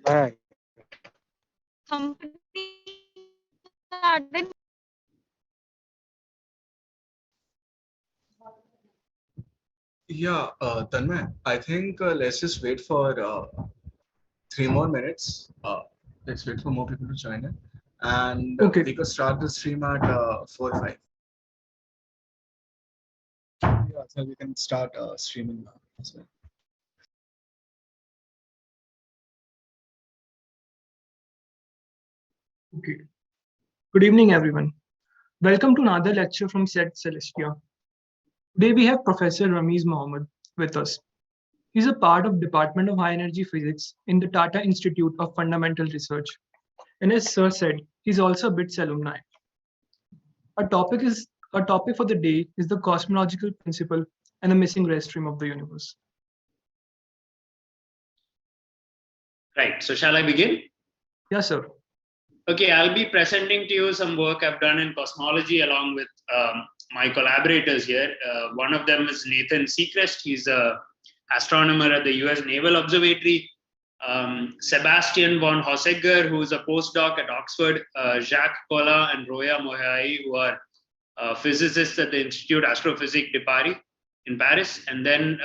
Right. Company started. Yeah, Tanmay, I think let's just wait for 3 more minutes. Let's wait for more people to join in. And Okay. we could start the stream at 4 5. Yeah, so we can start streaming now as well. Okay. Good evening, everyone. Welcome to another lecture from SEDS Celestia. Today we have Professor Rameez Mohammed with us. He's a part of Department of High Energy Physics in the Tata Institute of Fundamental Research. And as Sir said, he's also a BITS alumni. Our topic for the day is the cosmological principle and the missing red stream of the universe. Right, so shall I begin? Yes, sir. Okay, I'll be presenting to you some work I've done in cosmology along with my collaborators here. One of them is Nathan Seacrest. He's an astronomer at the US Naval Observatory. Sebastian von Hossegger, who is a postdoc at Oxford. Jacques Collat and Roya Mohai, who are physicists at the Institut Astrophysique de Paris in Paris. And then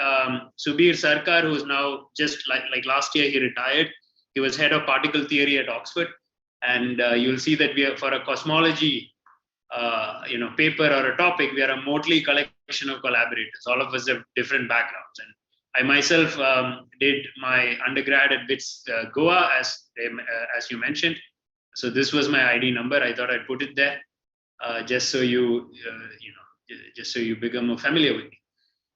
Subir Sarkar, who is now just like last year, he retired. He was head of particle theory at Oxford. And you'll see that we are, for a cosmology paper or a topic, we are a motley collection of collaborators. All of us have different backgrounds. And I myself did my undergrad at BITS Goa, as you mentioned. So this was my ID number. I thought I'd put it there just so you become more familiar with me.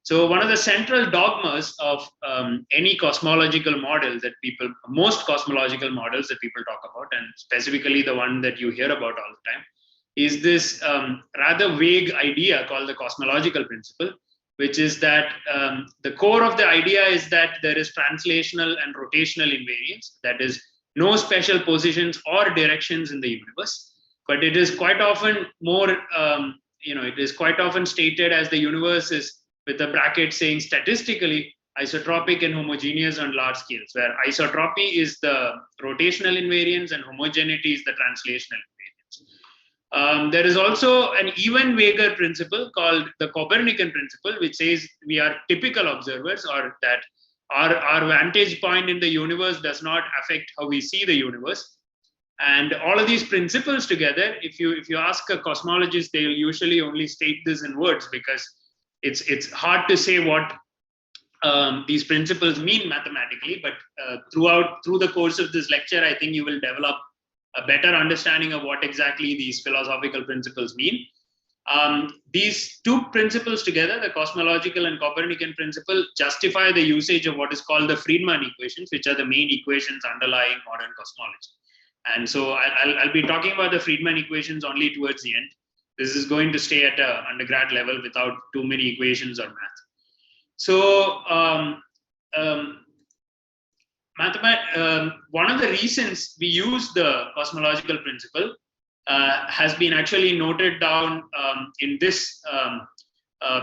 So one of the central dogmas of any cosmological model that most cosmological models that people talk about, and specifically the one that you hear about all the time, is this rather vague idea called the cosmological principle, which is that the core of the idea is that there is translational and rotational invariance, that is no special positions or directions in the universe, but it is quite often it is quite often stated as the universe is, with a bracket saying statistically isotropic and homogeneous on large scales, where isotropy is the rotational invariance and homogeneity is the translational invariance. There is also an even vaguer principle called the Copernican Principle, which says we are typical observers, or that our vantage point in the universe does not affect how we see the universe. And all of these principles together, if you ask a cosmologist, they'll usually only state this in words, because it's hard to say what these principles mean mathematically, but through the course of this lecture, I think you will develop a better understanding of what exactly these philosophical principles mean. These two principles together, the cosmological and Copernican principle, justify the usage of what is called the Friedman Equations, which are the main equations underlying modern cosmology. And so I'll be talking about the Friedman Equations only towards the end. This is going to stay at an undergrad level without too many equations or math. So one of the reasons we use the cosmological principle has been actually noted down in this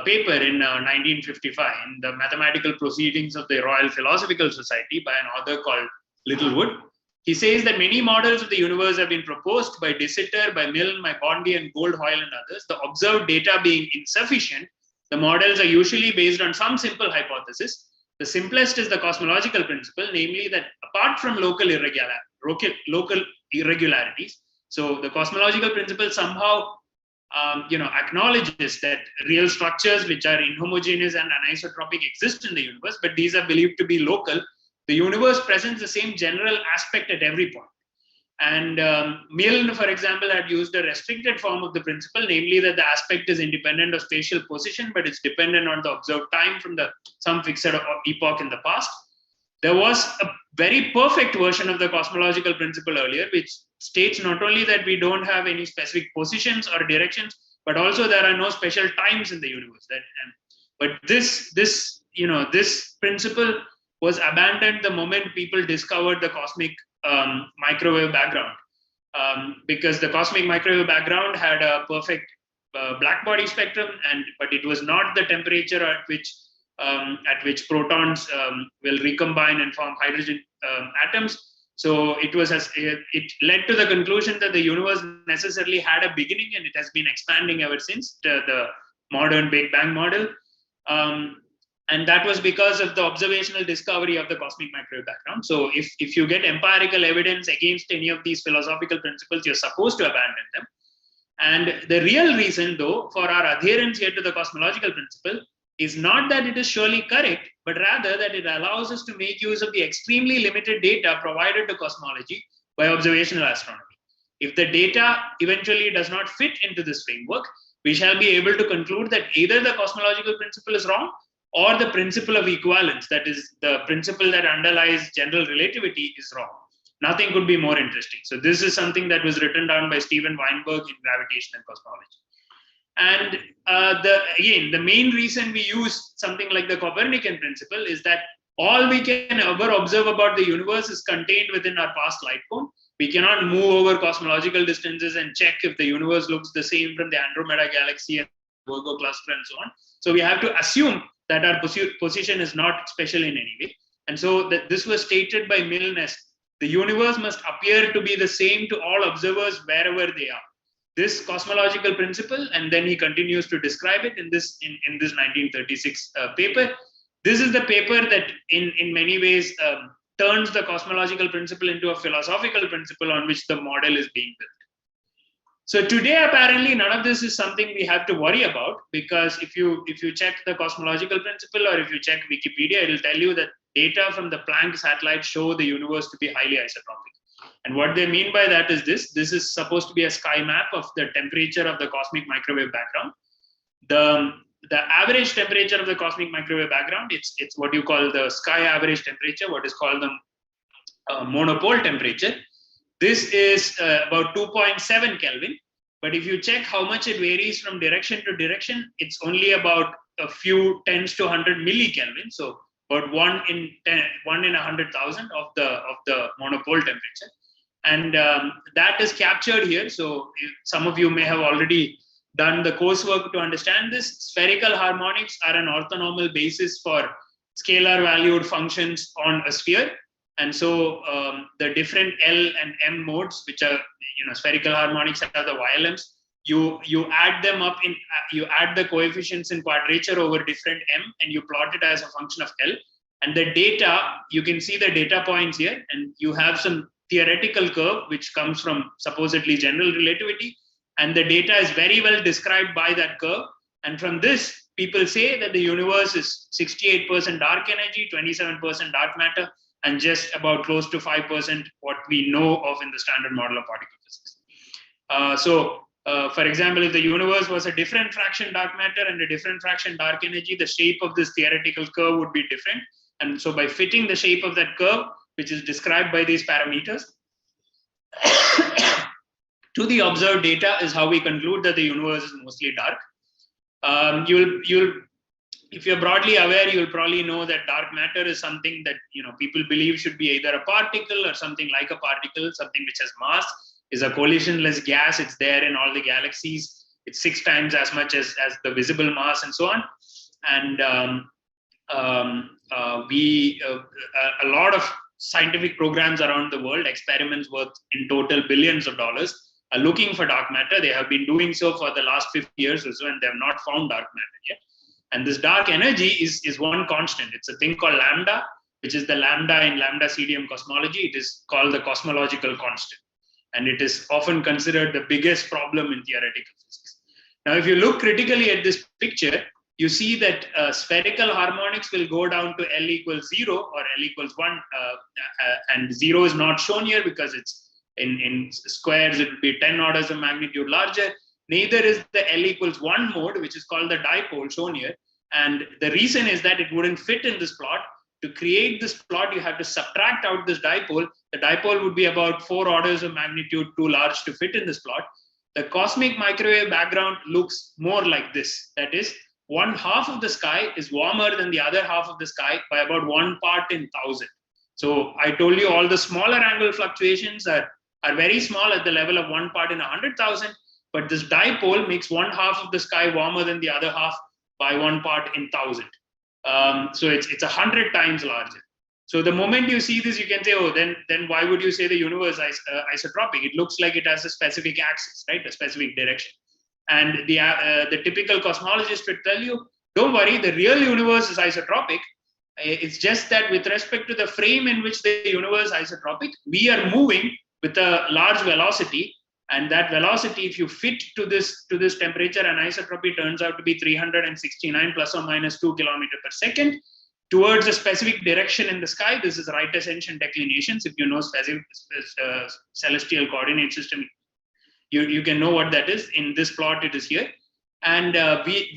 paper in 1955 in the Mathematical Proceedings of the Royal Philosophical Society by an author called Littlewood. He says that many models of the universe have been proposed by De Sitter, by Milne, by Bondi, and Goldhoyle, and others. The observed data being insufficient, the models are usually based on some simple hypothesis. The simplest is the cosmological principle, namely that apart from local irregularities, so the cosmological principle somehow acknowledges that real structures which are inhomogeneous and anisotropic exist in the universe, but these are believed to be local. The universe presents the same general aspect at every point. And Milne, for example, had used a restricted form of the principle, namely that the aspect is independent of spatial position, but it's dependent on the observed time from some fixed epoch in the past. There was a very perfect version of the cosmological principle earlier, which states not only that we don't have any specific positions or directions, but also there are no special times in the universe. But this principle was abandoned the moment people discovered the cosmic microwave background, because the cosmic microwave background had a perfect black body spectrum, but it was not the temperature at which protons will recombine and form hydrogen atoms. So it led to the conclusion that the universe necessarily had a beginning, and it has been expanding ever since the modern Big Bang model. And that was because of the observational discovery of the cosmic microwave background. So if you get empirical evidence against any of these philosophical principles, you're supposed to abandon them. And the real reason, though, for our adherence here to the cosmological principle is not that it is surely correct, but rather that it allows us to make use of the extremely limited data provided to cosmology by observational astronomy. If the data eventually does not fit into this framework, we shall be able to conclude that either the cosmological principle is wrong, or the principle of equivalence, that is the principle that underlies general relativity, is wrong. Nothing could be more interesting. So this is something that was written down by Steven Weinberg in Gravitational Cosmology. And the main reason we use something like the Copernican principle is that all we can ever observe about the universe is contained within our past light cone. We cannot move over cosmological distances and check if the universe looks the same from the Andromeda galaxy and Virgo cluster and so on. So we have to assume that our position is not special in any way. And so this was stated by Milnes. The universe must appear to be the same to all observers wherever they are. This cosmological principle, and then he continues to describe it in this 1936 paper. This is the paper that in many ways turns the cosmological principle into a philosophical principle on which the model is being built. So today, apparently, none of this is something we have to worry about, because if you check the cosmological principle, or if you check Wikipedia, it will tell you that data from the Planck satellite show the universe to be highly isotropic. And what they mean by that is this is supposed to be a sky map of the temperature of the cosmic microwave background. The average temperature of the cosmic microwave background, it's what you call the sky average temperature, what is called the monopole temperature. This is about 2.7 Kelvin. But if you check how much it varies from direction to direction, it's only about a few tens to 100 millikelvin. So about 1 in 100,000 of the monopole temperature. And that is captured here. So some of you may have already done the coursework to understand this. Spherical harmonics are an orthonormal basis for scalar valued functions on a sphere. And so the different L and M modes, which are, spherical harmonics have the YLMs, you add them up you add the coefficients in quadrature over different M, and you plot it as a function of L. And the data, you can see the data points here, and you have some theoretical curve, which comes from supposedly general relativity. And the data is very well described by that curve. And from this, people say that the universe is 68% dark energy, 27% dark matter, and just about close to 5% what we know of in the standard model of particle physics. For example, if the universe was a different fraction dark matter and a different fraction dark energy, the shape of this theoretical curve would be different. And so by fitting the shape of that curve, which is described by these parameters, to the observed data is how we conclude that the universe is mostly dark. If you're broadly aware, you'll probably know that dark matter is something that people believe should be either a particle or something like a particle, something which has mass, is a collisionless gas. It's there in all the galaxies. It's 6 times as much as the visible mass and so on. And a lot of scientific programs around the world, experiments worth in total billions of dollars, are looking for dark matter. They have been doing so for the last 50 years or so, and they have not found dark matter yet. And this dark energy is one constant. It's a thing called lambda, which is the lambda in lambda CDM cosmology. It is called the cosmological constant. And it is often considered the biggest problem in theoretical physics. Now, if you look critically at this picture, you see that spherical harmonics will go down to L equals 0 or L equals 1. And 0 is not shown here because it's in squares, it would be 10 orders of magnitude larger. Neither is the L equals 1 mode, which is called the dipole, shown here. And the reason is that it wouldn't fit in this plot. To create this plot, you have to subtract out this dipole. The dipole would be about 4 orders of magnitude too large to fit in this plot. The cosmic microwave background looks more like this. That is, one half of the sky is warmer than the other half of the sky by about 1 part in 1,000. So I told you all the smaller angle fluctuations are very small at the level of 1 part in 100,000. But this dipole makes one half of the sky warmer than the other half by 1 part in 1,000. So it's 100 times larger. So the moment you see this, you can say, oh, then why would you say the universe is isotropic? It looks like it has a specific axis, right? A specific direction. And the typical cosmologist would tell you, don't worry, the real universe is isotropic. It's just that with respect to the frame in which the universe is isotropic, we are moving with a large velocity. And that velocity, if you fit to this temperature, anisotropy turns out to be 369 plus or minus 2 kilometers per second towards a specific direction in the sky. This is right ascension declinations. If you know celestial coordinate system, you can know what that is. In this plot, it is here. And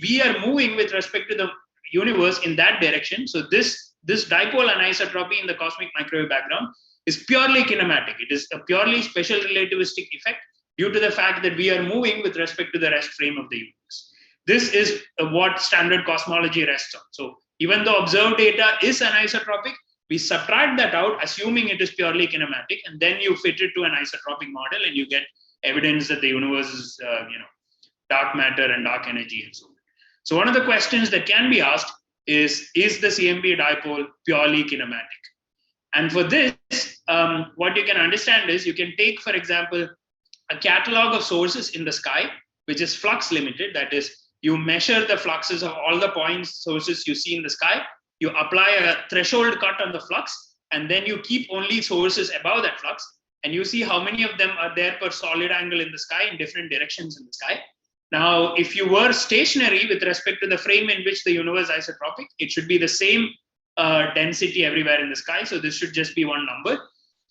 we are moving with respect to the universe in that direction. So this dipole anisotropy in the cosmic microwave background is purely kinematic. It is a purely special relativistic effect due to the fact that we are moving with respect to the rest frame of the universe. This is what standard cosmology rests on. So even though observed data is anisotropic, we subtract that out, assuming it is purely kinematic, and then you fit it to an isotropic model, and you get evidence that the universe is, dark matter and dark energy and so on. So one of the questions that can be asked is the CMB dipole purely kinematic? And for this, what you can understand is you can take, for example, a catalog of sources in the sky, which is flux limited. That is, you measure the fluxes of all the points, sources you see in the sky, you apply a threshold cut on the flux, and then you keep only sources above that flux, and you see how many of them are there per solid angle in the sky in different directions in the sky. Now, if you were stationary with respect to the frame in which the universe is isotropic, it should be the same density everywhere in the sky. So this should just be one number.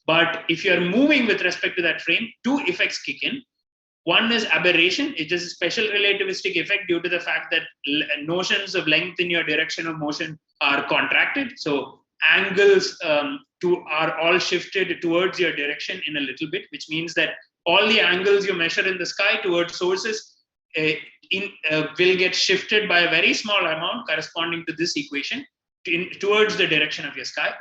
But if you're moving with respect to that frame, two effects kick in. One is aberration. It is a special relativistic effect due to the fact that notions of length in your direction of motion are contracted. So angles are all shifted towards your direction in a little bit, which means that all the angles you measure in the sky towards sources will get shifted by a very small amount corresponding to this equation towards the direction of your sky,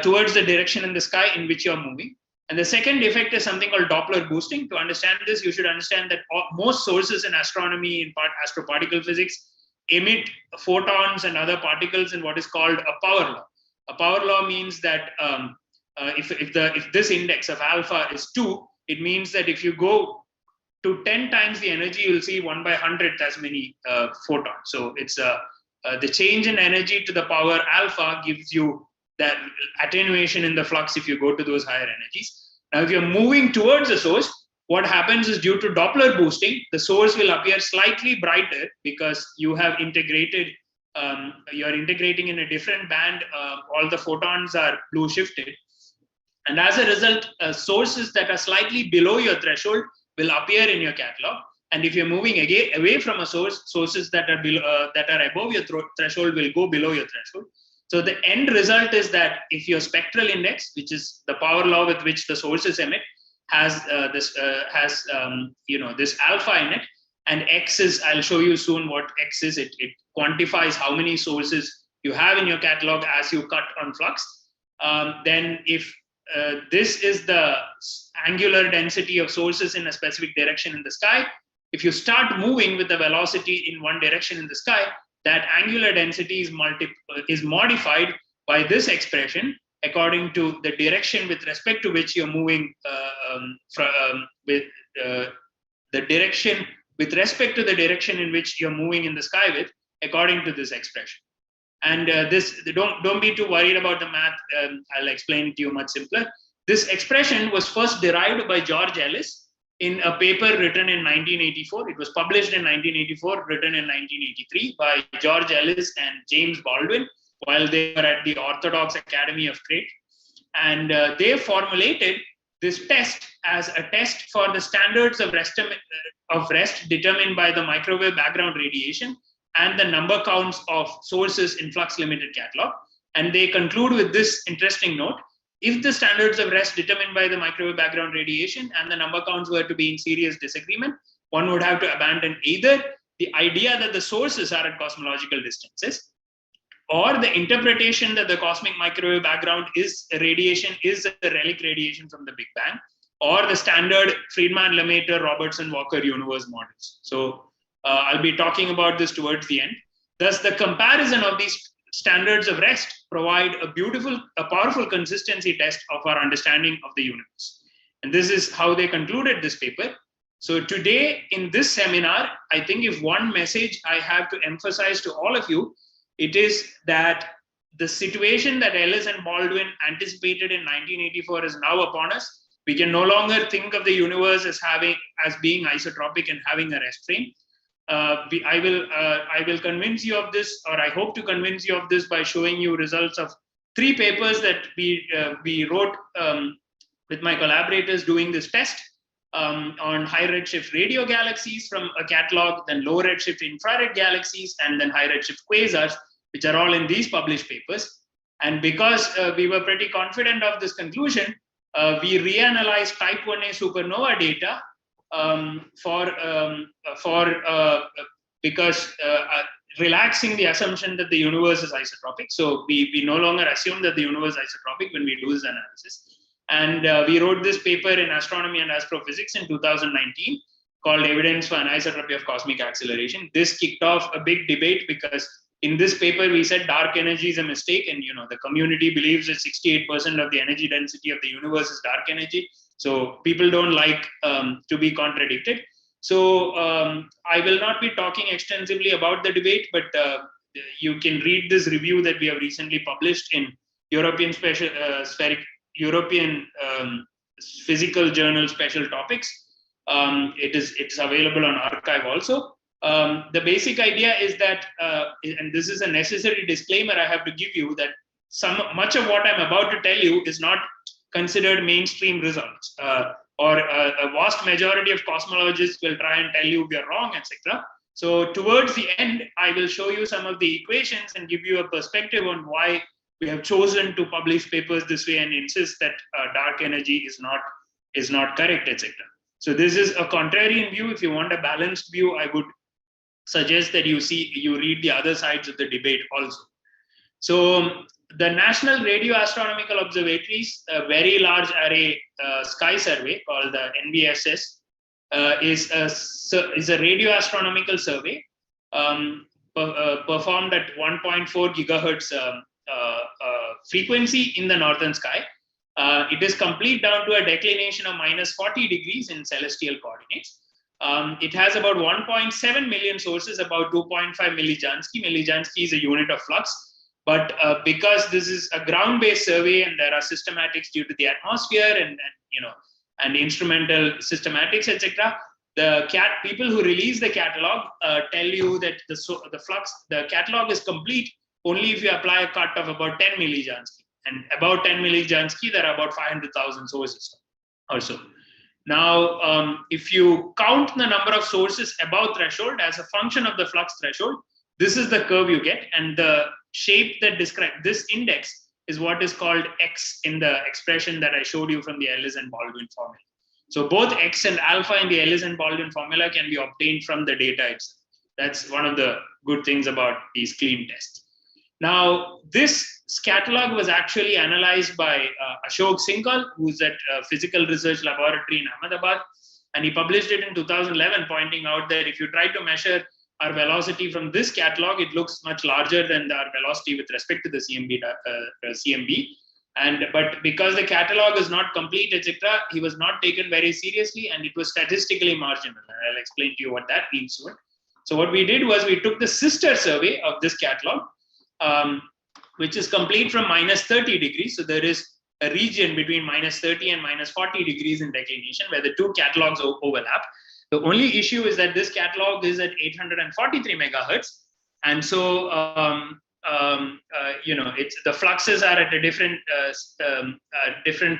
towards the direction in the sky in which you're moving. And the second effect is something called Doppler boosting. To understand this, you should understand that most sources in astronomy, in astroparticle physics, emit photons and other particles in what is called a power law. A power law means that if this index of alpha is 2, it means that if you go to 10 times the energy, you'll see 1 by 100th as many photons. So it's the change in energy to the power alpha gives you that attenuation in the flux if you go to those higher energies. Now, if you're moving towards a source, what happens is due to Doppler boosting, the source will appear slightly brighter because you have integrated, you're integrating in a different band, all the photons are blue shifted. And as a result, sources that are slightly below your threshold will appear in your catalog. And if you're moving away from a source, sources that are below, that are above your threshold will go below your threshold. So the end result is that if your spectral index, which is the power law with which the sources emit, has this alpha in it, and X is, I'll show you soon what X is. It quantifies how many sources you have in your catalog as you cut on flux. Then if this is the angular density of sources in a specific direction in the sky, if you start moving with the velocity in one direction in the sky, that angular density is modified by this expression according to the direction with respect to which you're moving with the direction with respect to the direction in which you're moving in the sky with, according to this expression. And don't be too worried about the math. I'll explain it to you much simpler. This expression was first derived by George Ellis in a paper written in 1984. It was published in 1984, written in 1983 by George Ellis and James Baldwin while they were at the Orthodox Academy of Crete. And they formulated this test as a test for the standards of rest determined by the microwave background radiation and the number counts of sources in flux limited catalog. And they conclude with this interesting note: if the standards of rest determined by the microwave background radiation and the number counts were to be in serious disagreement, one would have to abandon either the idea that the sources are at cosmological distances, or the interpretation that the cosmic microwave background is a radiation, is a relic radiation from the Big Bang, or the standard Friedman, Lemaitre, Robertson, Walker universe models. So I'll be talking about this towards the end. Thus, the comparison of these standards of rest provide a powerful consistency test of our understanding of the universe. And this is how they concluded this paper. So today in this seminar, I think if one message I have to emphasize to all of you, it is that the situation that Ellis and Baldwin anticipated in 1984 is now upon us. We can no longer think of the universe as being isotropic and having a rest frame. I will convince you of this, or I hope to convince you of this by showing you results of 3 papers that we wrote with my collaborators doing this test on high redshift radio galaxies from a catalog, then low redshift infrared galaxies, and then high redshift quasars, which are all in these published papers. And because we were pretty confident of this conclusion, we reanalyzed type 1a supernova data because relaxing the assumption that the universe is isotropic. So we no longer assume that the universe is isotropic when we do this analysis. And we wrote this paper in Astronomy and Astrophysics in 2019 called Evidence for Anisotropy of Cosmic Acceleration. This kicked off a big debate because in this paper, we said dark energy is a mistake, and the community believes that 68% of the energy density of the universe is dark energy. So people don't like to be contradicted. So I will not be talking extensively about the debate, but you can read this review that we have recently published in European Physical Journal Special Topics. It's available on arXiv also. The basic idea is that, and this is a necessary disclaimer I have to give you, that much of what I'm about to tell you is not considered mainstream results, or a vast majority of cosmologists will try and tell you we are wrong, etc. So towards the end, I will show you some of the equations and give you a perspective on why we have chosen to publish papers this way and insist that dark energy is not correct, etc. So this is a contrarian view. If you want a balanced view, I would suggest that you read the other sides of the debate also. So the National Radio Astronomical Observatories, a very large array sky survey called the NVSS, is a radio astronomical survey performed at 1.4 gigahertz frequency in the northern sky. It is complete down to a declination of -40 degrees in celestial coordinates. It has about 1.7 million sources, about 2.5 millijansky. Millijansky is a unit of flux. But because this is a ground-based survey and there are systematics due to the atmosphere and instrumental systematics, etc., the people who release the catalog tell you that the catalog is complete only if you apply a cut of about 10 millijansky. And about 10 millijansky, there are about 500,000 sources or so. Now, if you count the number of sources above threshold as a function of the flux threshold, this is the curve you get. And the shape that describes this index is what is called X in the expression that I showed you from the Ellis and Baldwin formula. So both X and alpha in the Ellis and Baldwin formula can be obtained from the data itself. That's one of the good things about these clean tests. Now, this catalog was actually analyzed by Ashok Singhal, who's at Physical Research Laboratory in Ahmedabad. And he published it in 2011, pointing out that if you try to measure our velocity from this catalog, it looks much larger than our velocity with respect to the CMB. But because the catalog is not complete, etc., he was not taken very seriously, and it was statistically marginal. And I'll explain to you what that means soon. So what we did was we took the sister survey of this catalog, which is complete from -30 degrees. So there is a region between -30 and -40 degrees in declination where the two catalogs overlap. The only issue is that this catalog is at 843 megahertz. And so, the fluxes are at a different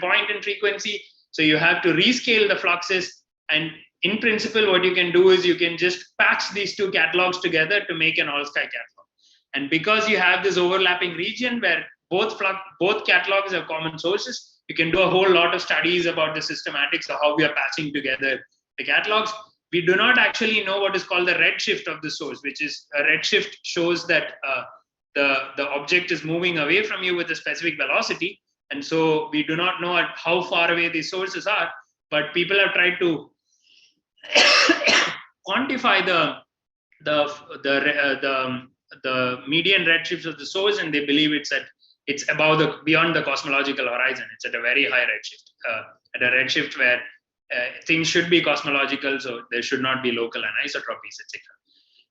point in frequency. So you have to rescale the fluxes. And in principle, what you can do is you can just patch these two catalogs together to make an all-sky catalog. And because you have this overlapping region where both catalogs have common sources, you can do a whole lot of studies about the systematics of how we are patching together the catalogs. We do not actually know what is called the redshift of the source, which is a redshift shows that the object is moving away from you with a specific velocity. And so we do not know how far away these sources are, but people have tried to quantify the the median redshift of the source, and they believe it's above beyond the cosmological horizon. It's at a very high redshift, at a redshift where things should be cosmological, so there should not be local anisotropies, etc.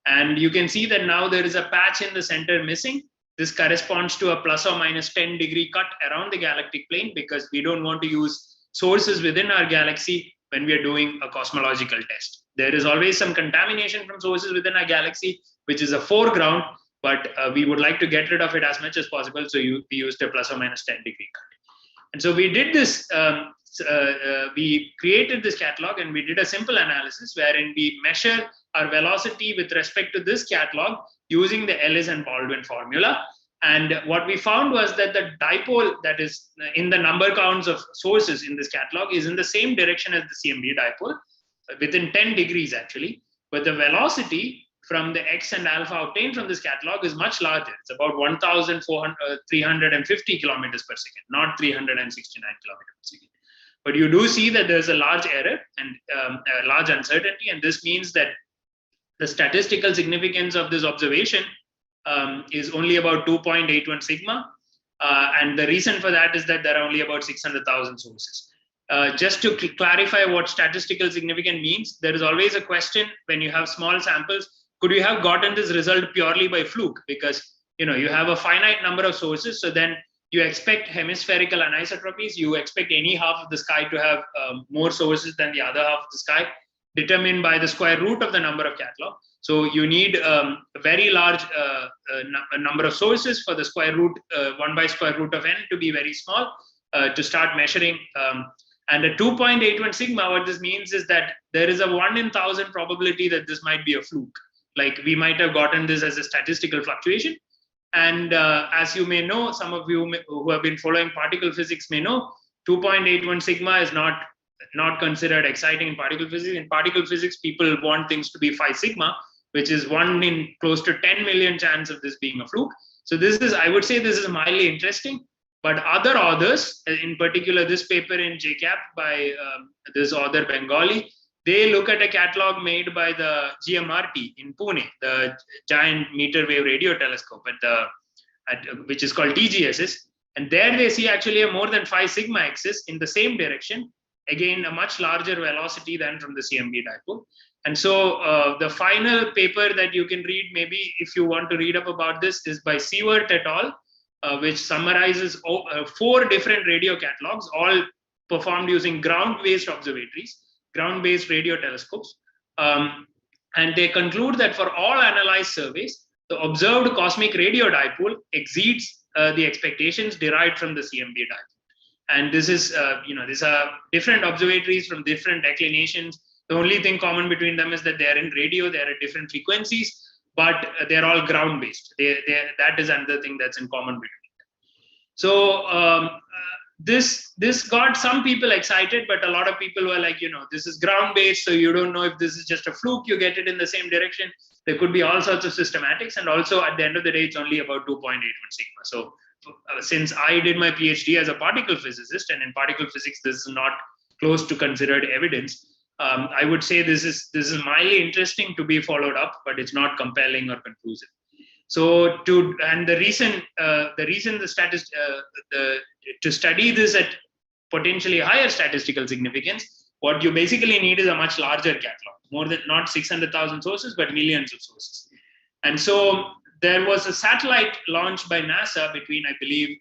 And you can see that now there is a patch in the center missing. This corresponds to a plus or minus 10 degree cut around the galactic plane, because we don't want to use sources within our galaxy when we are doing a cosmological test. There is always some contamination from sources within our galaxy, which is a foreground, but we would like to get rid of it as much as possible. So we used a plus or minus 10 degree cut. And so we did this, we created this catalog, and we did a simple analysis wherein we measure our velocity with respect to this catalog using the Ellis and Baldwin formula. And what we found was that the dipole that is in the number counts of sources in this catalog is in the same direction as the CMB dipole, within 10 degrees actually. But the velocity from the X and alpha obtained from this catalog is much larger. It's about 1,350 kilometers per second, not 369 kilometers per second. But you do see that there's a large error and a large uncertainty, and this means that the statistical significance of this observation is only about 2.81 sigma. And the reason for that is that there are only about 600,000 sources. Just to clarify what statistical significance means, there is always a question when you have small samples, could you have gotten this result purely by fluke? Because you have a finite number of sources, so then you expect hemispherical anisotropies, you expect any half of the sky to have more sources than the other half of the sky, determined by the square root of the number of catalog. So you need a very large number of sources for the square root, 1 by square root of n to be very small to start measuring. And a 2.81 sigma, what this means is that there is a 1 in 1,000 probability that this might be a fluke. Like we might have gotten this as a statistical fluctuation. And as you may know, some of you who have been following particle physics may know, 2.81 sigma is not considered exciting in particle physics. In particle physics, people want things to be 5 sigma, which is 1 in close to 10 million chance of this being a fluke. So this is, I would say this is mildly interesting, but other authors, in particular this paper in JCAP by this author Bengali, they look at a catalog made by the GMRT in Pune, the giant meter wave radio telescope which is called TGSS. And there they see actually a more than 5 sigma axis in the same direction, again, a much larger velocity than from the CMB dipole. And so the final paper that you can read, maybe if you want to read up about this, is by Sievert et al., which summarizes 4 different radio catalogs, all performed using ground-based observatories, ground-based radio telescopes. And they conclude that for all analyzed surveys, the observed cosmic radio dipole exceeds the expectations derived from the CMB dipole. And this is, these are different observatories from different declinations. The only thing common between them is that they are in radio, they are at different frequencies, but they're all ground-based. That is another thing that's in common between them. So this got some people excited, but a lot of people were like, this is ground-based, so you don't know if this is just a fluke, you get it in the same direction. There could be all sorts of systematics, and also at the end of the day, it's only about 2.81 sigma. So since I did my PhD as a particle physicist, and in particle physics, this is not close to considered evidence, I would say this is mildly interesting to be followed up, but it's not compelling or conclusive. So to study this at potentially higher statistical significance, what you basically need is a much larger catalog, more than not 600,000 sources, but millions of sources. And so there was a satellite launched by NASA between, I believe,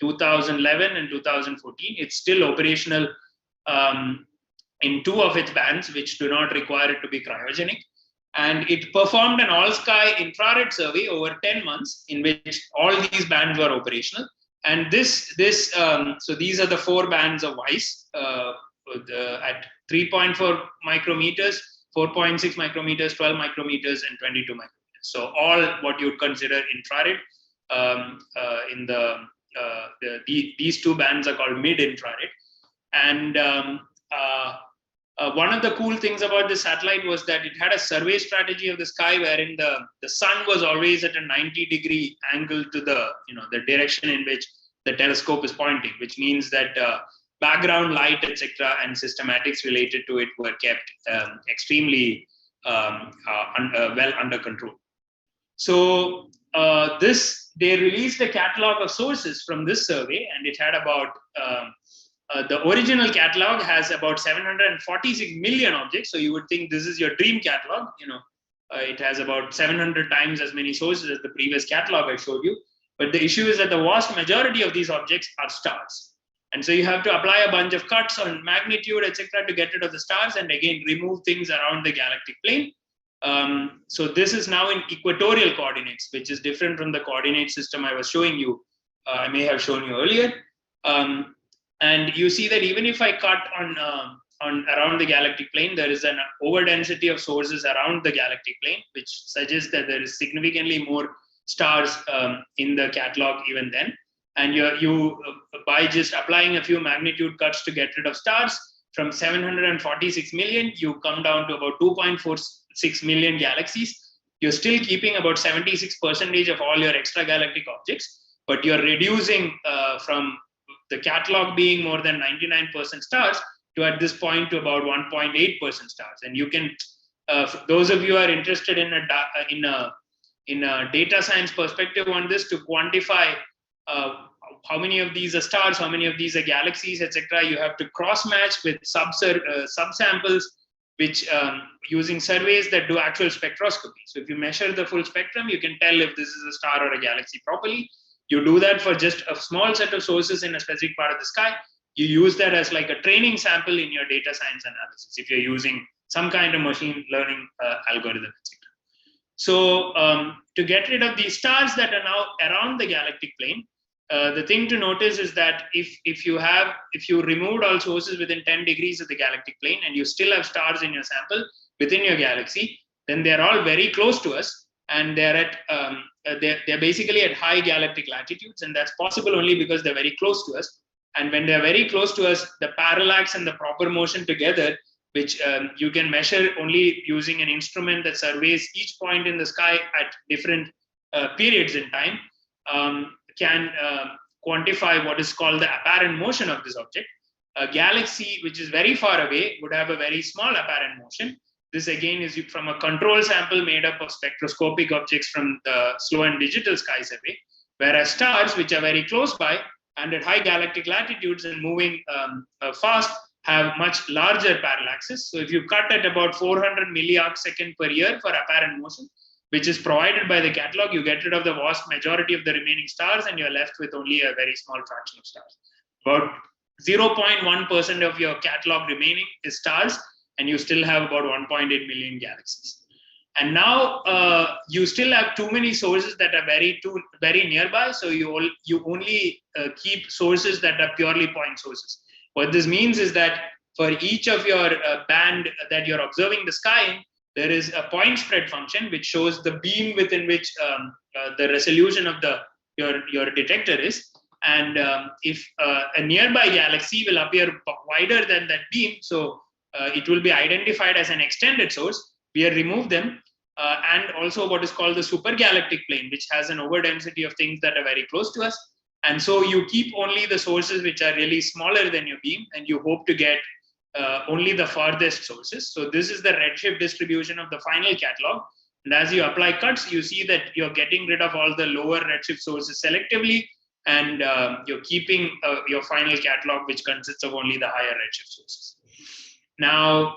2011 and 2014. It's still operational in 2 of its bands, which do not require it to be cryogenic. And it performed an all-sky infrared survey over 10 months in which all these bands were operational. And so these are the 4 bands of WISE at 3.4 micrometers, 4.6 micrometers, 12 micrometers, and 22 micrometers. So all what you'd consider infrared. These 2 bands are called mid-infrared. And one of the cool things about this satellite was that it had a survey strategy of the sky wherein the sun was always at a 90-degree angle to the direction in which the telescope is pointing, which means that background light, etc., and systematics related to it were kept extremely well under control. So they released a catalog of sources from this survey, and it had about the original catalog has about 746 million objects. So you would think this is your dream catalog. It has about 700 times as many sources as the previous catalog I showed you. But the issue is that the vast majority of these objects are stars. And so you have to apply a bunch of cuts on magnitude, etc., to get rid of the stars, and again remove things around the galactic plane. So this is now in equatorial coordinates, which is different from the coordinate system I was showing you. I may have shown you earlier. And you see that even if I cut on around the galactic plane, there is an overdensity of sources around the galactic plane, which suggests that there is significantly more stars in the catalog even then. And you by just applying a few magnitude cuts to get rid of stars, from 746 million, you come down to about 2.46 million galaxies. You're still keeping about 76% of all your extragalactic objects, but you're reducing from the catalog being more than 99% stars to at this point to about 1.8% stars. And you can, for those of you who are interested in a data science perspective on this, to quantify how many of these are stars, how many of these are galaxies, etc., you have to cross-match with subsamples, which using surveys that do actual spectroscopy. So if you measure the full spectrum, you can tell if this is a star or a galaxy properly. You do that for just a small set of sources in a specific part of the sky. You use that as like a training sample in your data science analysis, if you're using some kind of machine learning algorithm, etc. So to get rid of these stars that are now around the galactic plane, the thing to notice is that if you removed all sources within 10 degrees of the galactic plane and you still have stars in your sample within your galaxy, then they're all very close to us, and they're at they're basically at high galactic latitudes, and that's possible only because they're very close to us. And when they're very close to us, the parallax and the proper motion together, which you can measure only using an instrument that surveys each point in the sky at different periods in time, can quantify what is called the apparent motion of this object. A galaxy which is very far away would have a very small apparent motion. This again is from a control sample made up of spectroscopic objects from the slow and digital sky survey, whereas stars, which are very close by and at high galactic latitudes and moving fast, have much larger parallaxes. So if you cut at about 400 milliarc second per year for apparent motion, which is provided by the catalog, you get rid of the vast majority of the remaining stars, and you're left with only a very small fraction of stars. About 0.1% of your catalog remaining is stars, and you still have about 1.8 million galaxies. And now you still have too many sources that are very nearby, so you only keep sources that are purely point sources. What this means is that for each of your band that you're observing the sky in, there is a point spread function which shows the beam within which the resolution of your detector is. And if a nearby galaxy will appear wider than that beam, so it will be identified as an extended source, we remove them. And also what is called the supergalactic plane, which has an overdensity of things that are very close to us. And so you keep only the sources which are really smaller than your beam, and you hope to get only the farthest sources. So this is the redshift distribution of the final catalog. And as you apply cuts, you see that you're getting rid of all the lower redshift sources selectively, and you're keeping your final catalog, which consists of only the higher redshift sources. Now,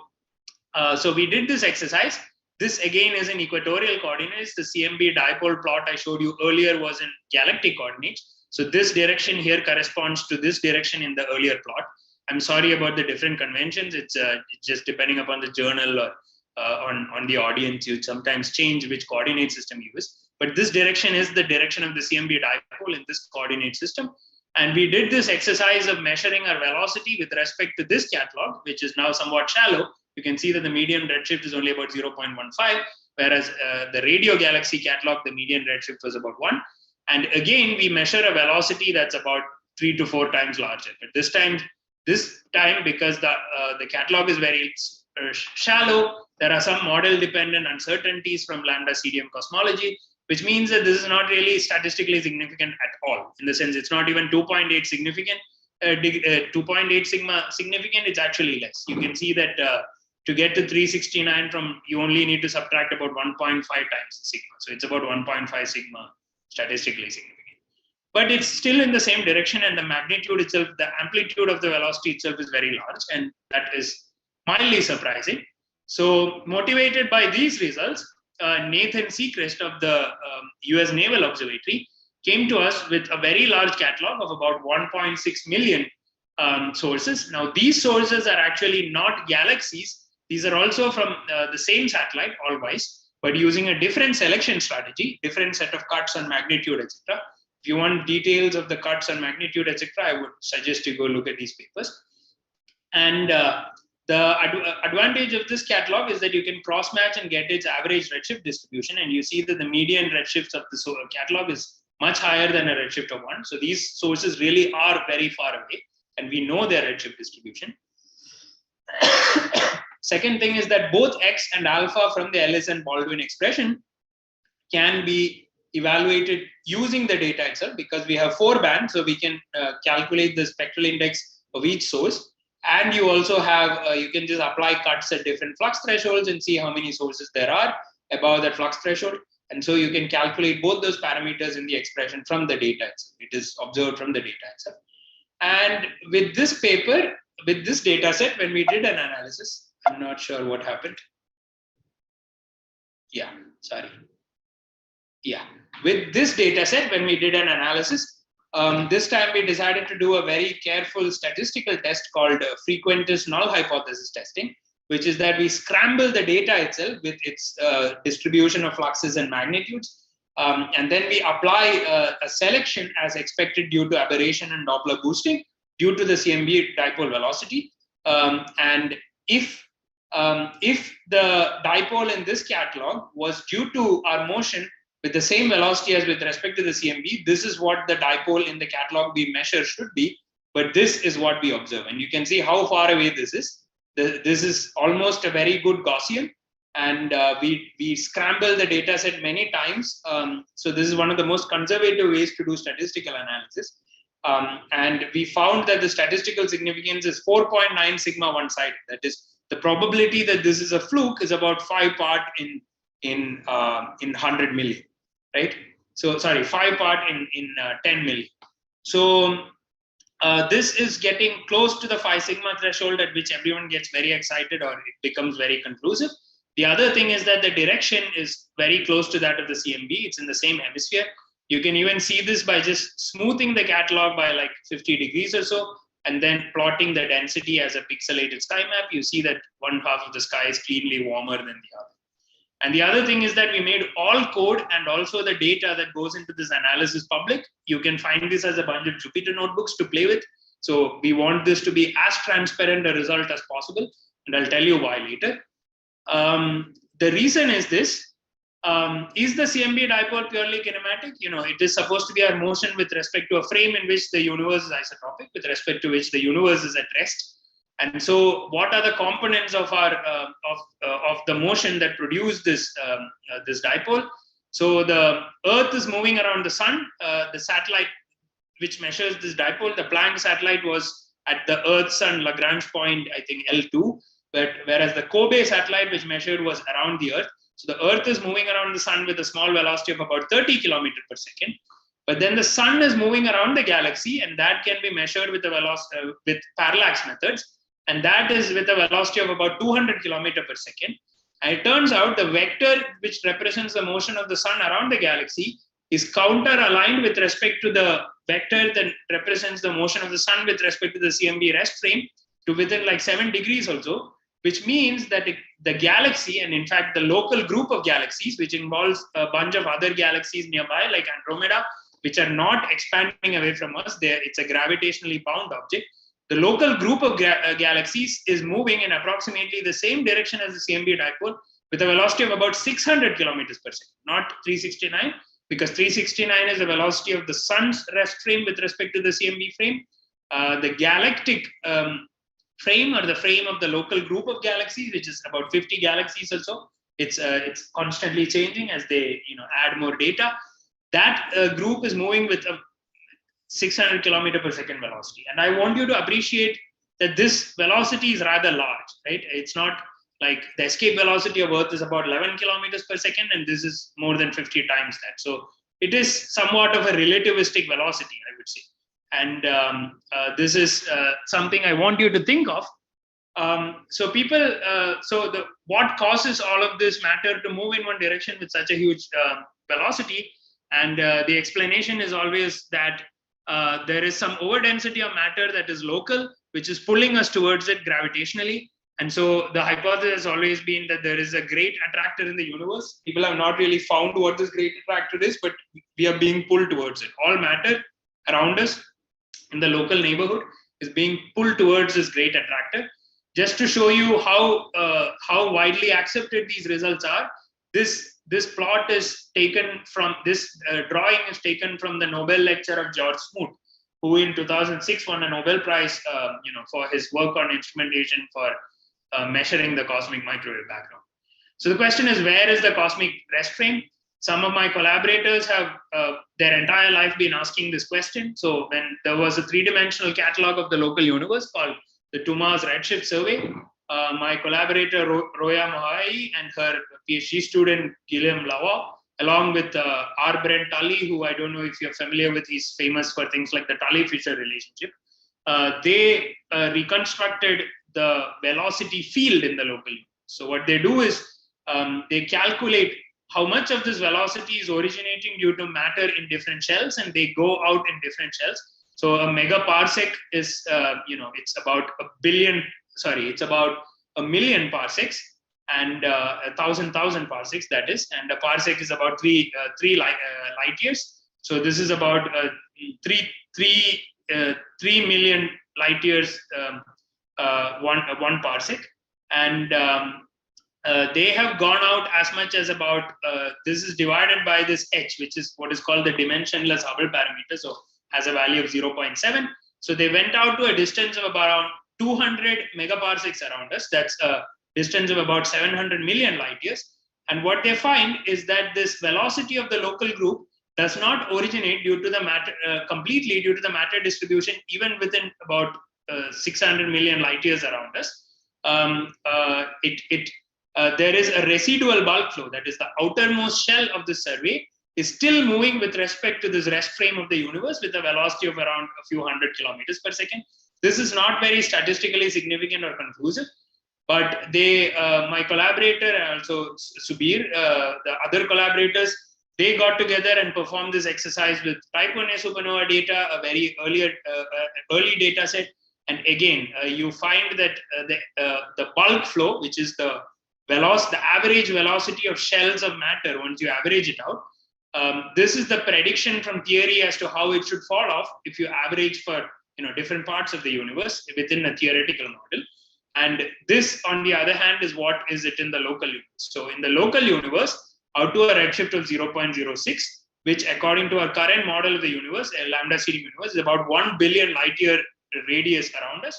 so we did this exercise. This again is in equatorial coordinates. The CMB dipole plot I showed you earlier was in galactic coordinates. So this direction here corresponds to this direction in the earlier plot. I'm sorry about the different conventions. It's just depending upon the journal or on the audience, you sometimes change which coordinate system you use. But this direction is the direction of the CMB dipole in this coordinate system. And we did this exercise of measuring our velocity with respect to this catalog, which is now somewhat shallow. You can see that the median redshift is only about 0.15, whereas the radio galaxy catalog, the median redshift was about 1. And again, we measure a velocity that's about 3 to 4 times larger. But this time, because the catalog is very shallow, there are some model-dependent uncertainties from lambda CDM cosmology, which means that this is not really statistically significant at all. In the sense, it's not even 2.8 significant, 2.8 sigma significant. It's actually less. You can see that To get to 369 you only need to subtract about 1.5 times the sigma. So it's about 1.5 sigma statistically significant. But it's still in the same direction, and the magnitude itself, the amplitude of the velocity itself is very large, and that is mildly surprising. So motivated by these results, Nathan Seacrest of the US Naval Observatory came to us with a very large catalog of about 1.6 million sources. Now, these sources are actually not galaxies. These are also from the same satellite, ALL-WISE, but using a different selection strategy, different set of cuts and magnitude, etc. If you want details of the cuts and magnitude, etc., I would suggest you go look at these papers. And the advantage of this catalog is that you can cross-match and get its average redshift distribution, and you see that the median redshifts of the catalog is much higher than a redshift of 1. So these sources really are very far away, and we know their redshift distribution. Second thing is that both X and alpha from the Ellis and Baldwin expression can be evaluated using the data itself, because we have 4 bands, so we can calculate the spectral index of each source. And you also have, you can just apply cuts at different flux thresholds and see how many sources there are above that flux threshold. And so you can calculate both those parameters in the expression from the data itself. It is observed from the data itself. And with this paper, with this data set, when we did an analysis, I'm not sure what happened. Yeah, sorry. Yeah, with this data set, when we did an analysis, this time we decided to do a very careful statistical test called frequentist null hypothesis testing, which is that we scramble the data itself with its distribution of fluxes and magnitudes. And then we apply a selection as expected due to aberration and Doppler boosting due to the CMB dipole velocity. And if the dipole in this catalog was due to our motion with the same velocity as with respect to the CMB, this is what the dipole in the catalog we measure should be, but this is what we observe. And you can see how far away this is. This is almost a very good Gaussian, and we scramble the data set many times. So this is one of the most conservative ways to do statistical analysis. And we found that the statistical significance is 4.9 sigma one-sided. That is, the probability that this is a fluke is about 5 part in 100 million, right? So sorry, 5 part in 10 million. So this is getting close to the 5 sigma threshold at which everyone gets very excited or it becomes very conclusive. The other thing is that the direction is very close to that of the CMB. It's in the same hemisphere. You can even see this by just smoothing the catalog by like 50 degrees or so, and then plotting the density as a pixelated sky map. You see that one half of the sky is cleanly warmer than the other. And the other thing is that we made all code and also the data that goes into this analysis public. You can find this as a bunch of Jupyter notebooks to play with. So we want this to be as transparent a result as possible. And I'll tell you why later. The reason is this. Is the CMB dipole purely kinematic? You know, it is supposed to be our motion with respect to a frame in which the universe is isotropic, with respect to which the universe is at rest. And so, what are the components of our of the motion that produce this this dipole? So the Earth is moving around the Sun. The satellite which measures this dipole, the Planck satellite, was at the Earth-Sun Lagrange point, I think L2, but whereas the Kobe satellite, which measured, was around the Earth. So the Earth is moving around the Sun with a small velocity of about 30 kilometers per second. But then the Sun is moving around the galaxy, and that can be measured with the velocity with parallax methods. And that is with a velocity of about 200 kilometers per second. And it turns out the vector which represents the motion of the Sun around the galaxy is counter-aligned with respect to the vector that represents the motion of the Sun with respect to the CMB rest frame to within like 7 degrees also, which means that the galaxy, and in fact the local group of galaxies, which involves a bunch of other galaxies nearby like Andromeda, which are not expanding away from us, it's a gravitationally bound object. The local group of galaxies is moving in approximately the same direction as the CMB dipole with a velocity of about 600 kilometers per second, not 369, because 369 is the velocity of the Sun's rest frame with respect to the CMB frame. The galactic frame, or the frame of the local group of galaxies, which is about 50 galaxies or so, it's constantly changing as they add more data. That group is moving with a 600 kilometer per second velocity. And I want you to appreciate that this velocity is rather large, right? It's not like the escape velocity of Earth is about 11 kilometers per second, and this is more than 50 times that. So it is somewhat of a relativistic velocity, I would say. And this is something I want you to think of. So what causes all of this matter to move in one direction with such a huge velocity? And the explanation is always that there is some overdensity of matter that is local, which is pulling us towards it gravitationally. And so the hypothesis has always been that there is a great attractor in the universe. People have not really found what this great attractor is, but we are being pulled towards it. All matter around us in the local neighborhood is being pulled towards this great attractor. Just to show you how widely accepted these results are, this plot is taken from, this drawing is taken from the Nobel lecture of George Smoot, who in 2006 won a Nobel Prize for his work on instrumentation for measuring the cosmic microwave background. So the question is, where is the cosmic rest frame? Some of my collaborators have their entire life been asking this question. So when there was a three-dimensional catalog of the local universe called the 2 Mars Redshift Survey, my collaborator Roya Mohai and her PhD student Guillaume Lavoie, along with R. Brent Tully, who I don't know if you're familiar with, he's famous for things like the Tully-Fisher relationship. They reconstructed the velocity field in the local universe. So what they do is they calculate how much of this velocity is originating due to matter in different shells, and they go out in different shells. So a megaparsec is, it's about it's about 1 million parsecs, and 1,000 parsecs, that is, and a parsec is about 3 light years. So this is about 3 million light years, one parsec, and they have gone out as much as about, this is divided by this h, which is what is called the dimensionless Hubble parameter, so has a value of 0.7. So they went out to a distance of about 200 megaparsecs around us. That's a distance of about 700 million light years. And what they find is that this velocity of the local group does not originate due to the matter, completely due to the matter distribution, even within about 600 million light years around us. There is a residual bulk flow, that is the outermost shell of the survey is still moving with respect to this rest frame of the universe with a velocity of around a few hundred kilometers per second. This is not very statistically significant or conclusive, but they, my collaborator and also Subir, the other collaborators, they got together and performed this exercise with type 1a supernova data, a very early data set. And again, you find that the bulk flow, which is the average velocity of shells of matter, once you average it out, this is the prediction from theory as to how it should fall off if you average for different parts of the universe within a theoretical model. And this, on the other hand, is what is it in the local universe. So in the local universe, out to a redshift of 0.06, which according to our current model of the universe, a lambda seeding universe, is about 1 billion light year radius around us.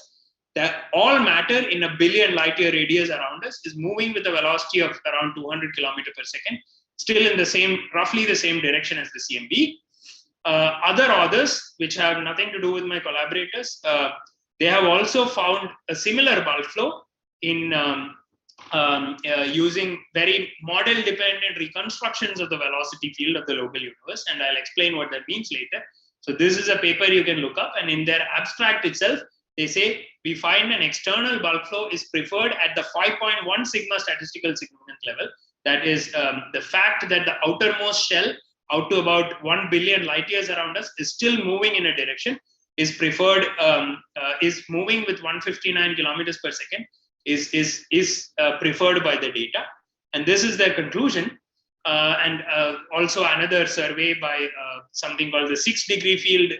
That all matter in a billion light year radius around us is moving with a velocity of around 200 kilometers per second, still in roughly the same direction as the CMB. Other authors, which have nothing to do with my collaborators, they have also found a similar bulk flow in using very model-dependent reconstructions of the velocity field of the local universe, and I'll explain what that means later. So this is a paper you can look up, and in their abstract itself, they say we find an external bulk flow is preferred at the 5.1 sigma statistical significance level. That is the fact that the outermost shell, out to about 1 billion light years around us, is still moving in a direction, is preferred, is moving with 159 kilometers per second, is preferred by the data. And this is their conclusion. And also another survey by something called the 6-degree field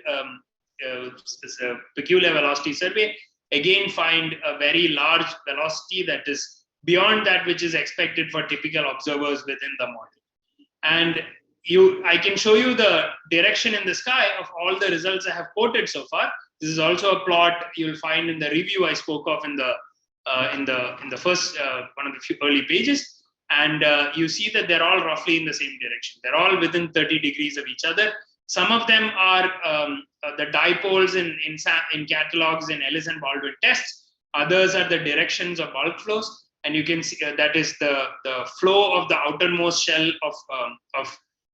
peculiar velocity survey, again find a very large velocity that is beyond that which is expected for typical observers within the model. And I can show you the direction in the sky of all the results I have quoted so far. This is also a plot you'll find in the review I spoke of in the first one of the few early pages. And you see that they're all roughly in the same direction. They're all within 30 degrees of each other. Some of them are the dipoles in catalogues in Ellis and Baldwin tests. Others are the directions of bulk flows. and you can see that is the flow of the outermost shell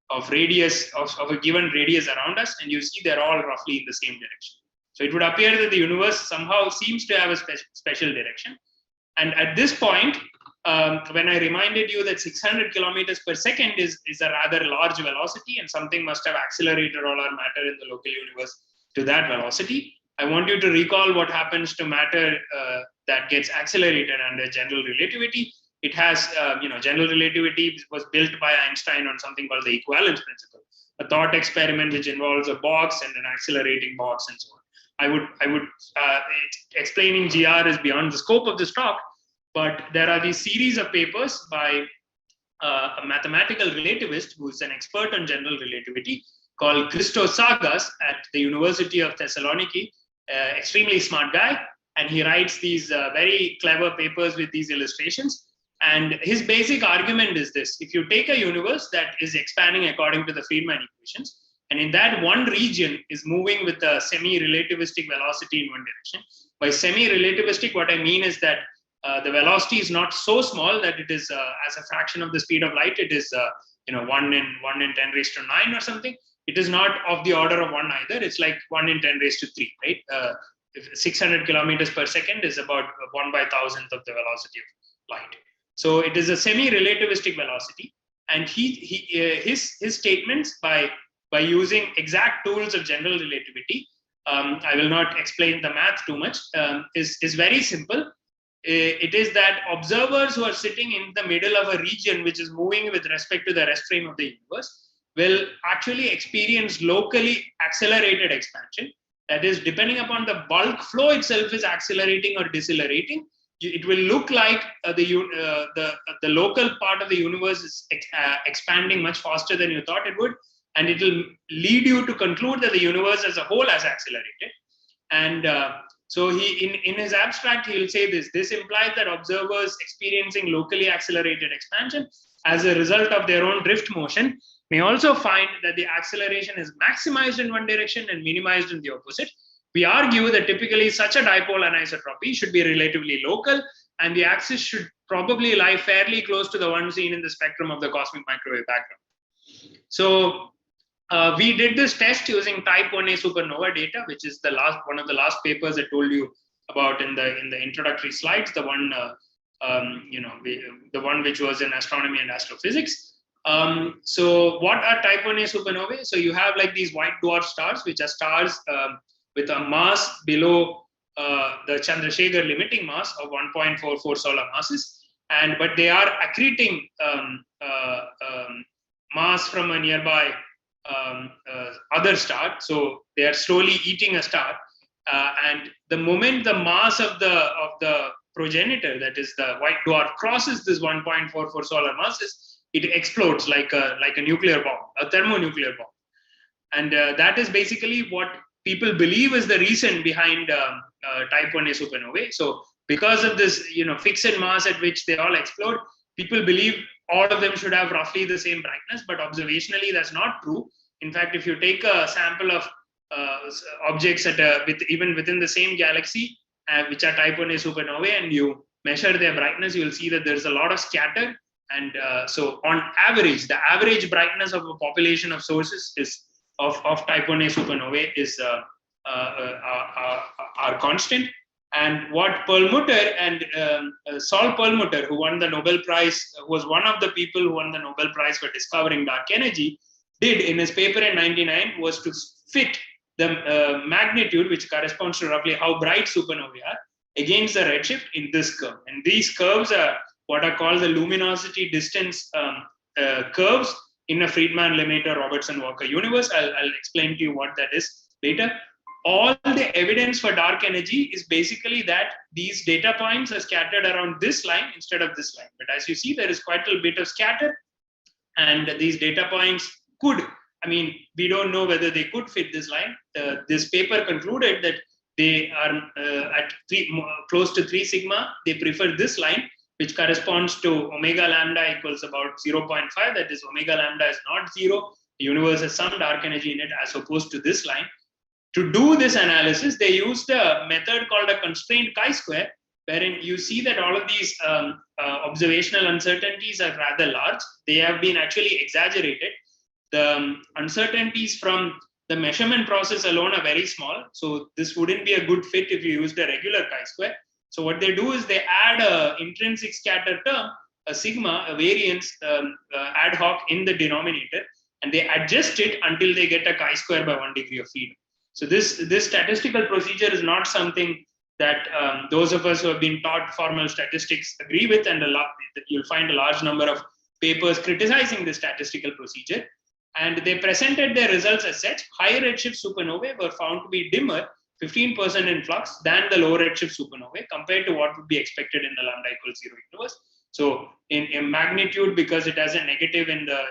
of radius of a given radius around us, and you see they're all roughly in the same direction. So it would appear that the universe somehow seems to have a special direction. And at this point, when I reminded you that 600 kilometers per second is a rather large velocity, and something must have accelerated all our matter in the local universe to that velocity, I want you to recall what happens to matter that gets accelerated under general relativity. It has, general relativity was built by Einstein on something called the equivalence principle, a thought experiment which involves a box and an accelerating box and so on. I would explaining GR is beyond the scope of this talk, but there are these series of papers by a mathematical relativist who is an expert on general relativity called Christos Sagas at the University of Thessaloniki, extremely smart guy, and he writes these very clever papers with these illustrations. And his basic argument is this: if you take a universe that is expanding according to the Friedman equations, and in that one region is moving with a semi-relativistic velocity in one direction. By semi-relativistic, what I mean is that the velocity is not so small that it is as a fraction of the speed of light. It is 1 in 10 raised to 9 or something. It is not of the order of 1 either. It's like 1 in 10 raised to 3, right? 600 kilometers per second is about 1/1000th of the velocity of light. So it is a semi-relativistic velocity, and his statements by using exact tools of general relativity, I will not explain the math too much, is very simple. It is that observers who are sitting in the middle of a region which is moving with respect to the rest frame of the universe will actually experience locally accelerated expansion. That is, depending upon the bulk flow itself is accelerating or decelerating, it will look like the local part of the universe is expanding much faster than you thought it would, and it will lead you to conclude that the universe as a whole has accelerated. And so he, in his abstract, he will say this implies that observers experiencing locally accelerated expansion as a result of their own drift motion may also find that the acceleration is maximized in one direction and minimized in the opposite. We argue that typically such a dipole anisotropy should be relatively local, and the axis should probably lie fairly close to the one seen in the spectrum of the cosmic microwave background. So we did this test using type 1a supernova data, which is one of the last papers I told you about in the introductory slides, the one the one which was in astronomy and astrophysics. So what are type 1a supernovae? So you have like these white dwarf stars, which are stars with a mass below the Chandrasekhar limiting mass of 1.44 solar masses, but they are accreting mass from a nearby other star. So they are slowly eating a star, and the moment the mass of the progenitor, that is the white dwarf, crosses this 1.44 solar masses, it explodes like a nuclear bomb, a thermonuclear bomb. And that is basically what people believe is the reason behind type 1a supernovae. So because of this fixed mass at which they all explode, people believe all of them should have roughly the same brightness, but observationally that's not true. In fact, if you take a sample of objects even within the same galaxy, which are type 1a supernovae, and you measure their brightness, you will see that there's a lot of scatter. And so on average, the average brightness of a population of sources of type 1a supernovae is are constant. And what Perlmutter and Saul Perlmutter, who won the Nobel Prize, was one of the people who won the Nobel Prize for discovering dark energy, did in his paper in '99 was to fit the magnitude, which corresponds to roughly how bright supernovae are, against the redshift in this curve. And these curves are what are called the luminosity distance curves in a Friedman limit or Robertson-Walker universe. I'll explain to you what that is later. All the evidence for dark energy is basically that these data points are scattered around this line instead of this line. But as you see, there is quite a bit of scatter, and these data points we don't know whether they could fit this line. This paper concluded that they are at close to 3 sigma. They prefer this line, which corresponds to omega lambda equals about 0.5. That is, omega lambda is not 0. The universe has some dark energy in it, as opposed to this line. To do this analysis, they used a method called a constrained chi-square, wherein you see that all of these observational uncertainties are rather large. They have been actually exaggerated. The uncertainties from the measurement process alone are very small. So this wouldn't be a good fit if you used a regular chi-square. So what they do is they add a intrinsic scatter term, a sigma, a variance ad hoc in the denominator, and they adjust it until they get a chi-square by 1 degree of freedom. So this statistical procedure is not something that those of us who have been taught formal statistics agree with, and you'll find a large number of papers criticizing this statistical procedure. And they presented their results as such. Higher redshift supernovae were found to be dimmer, 15% in flux, than the lower redshift supernovae compared to what would be expected in the lambda equals 0 universe. So in magnitude, because it has a negative in the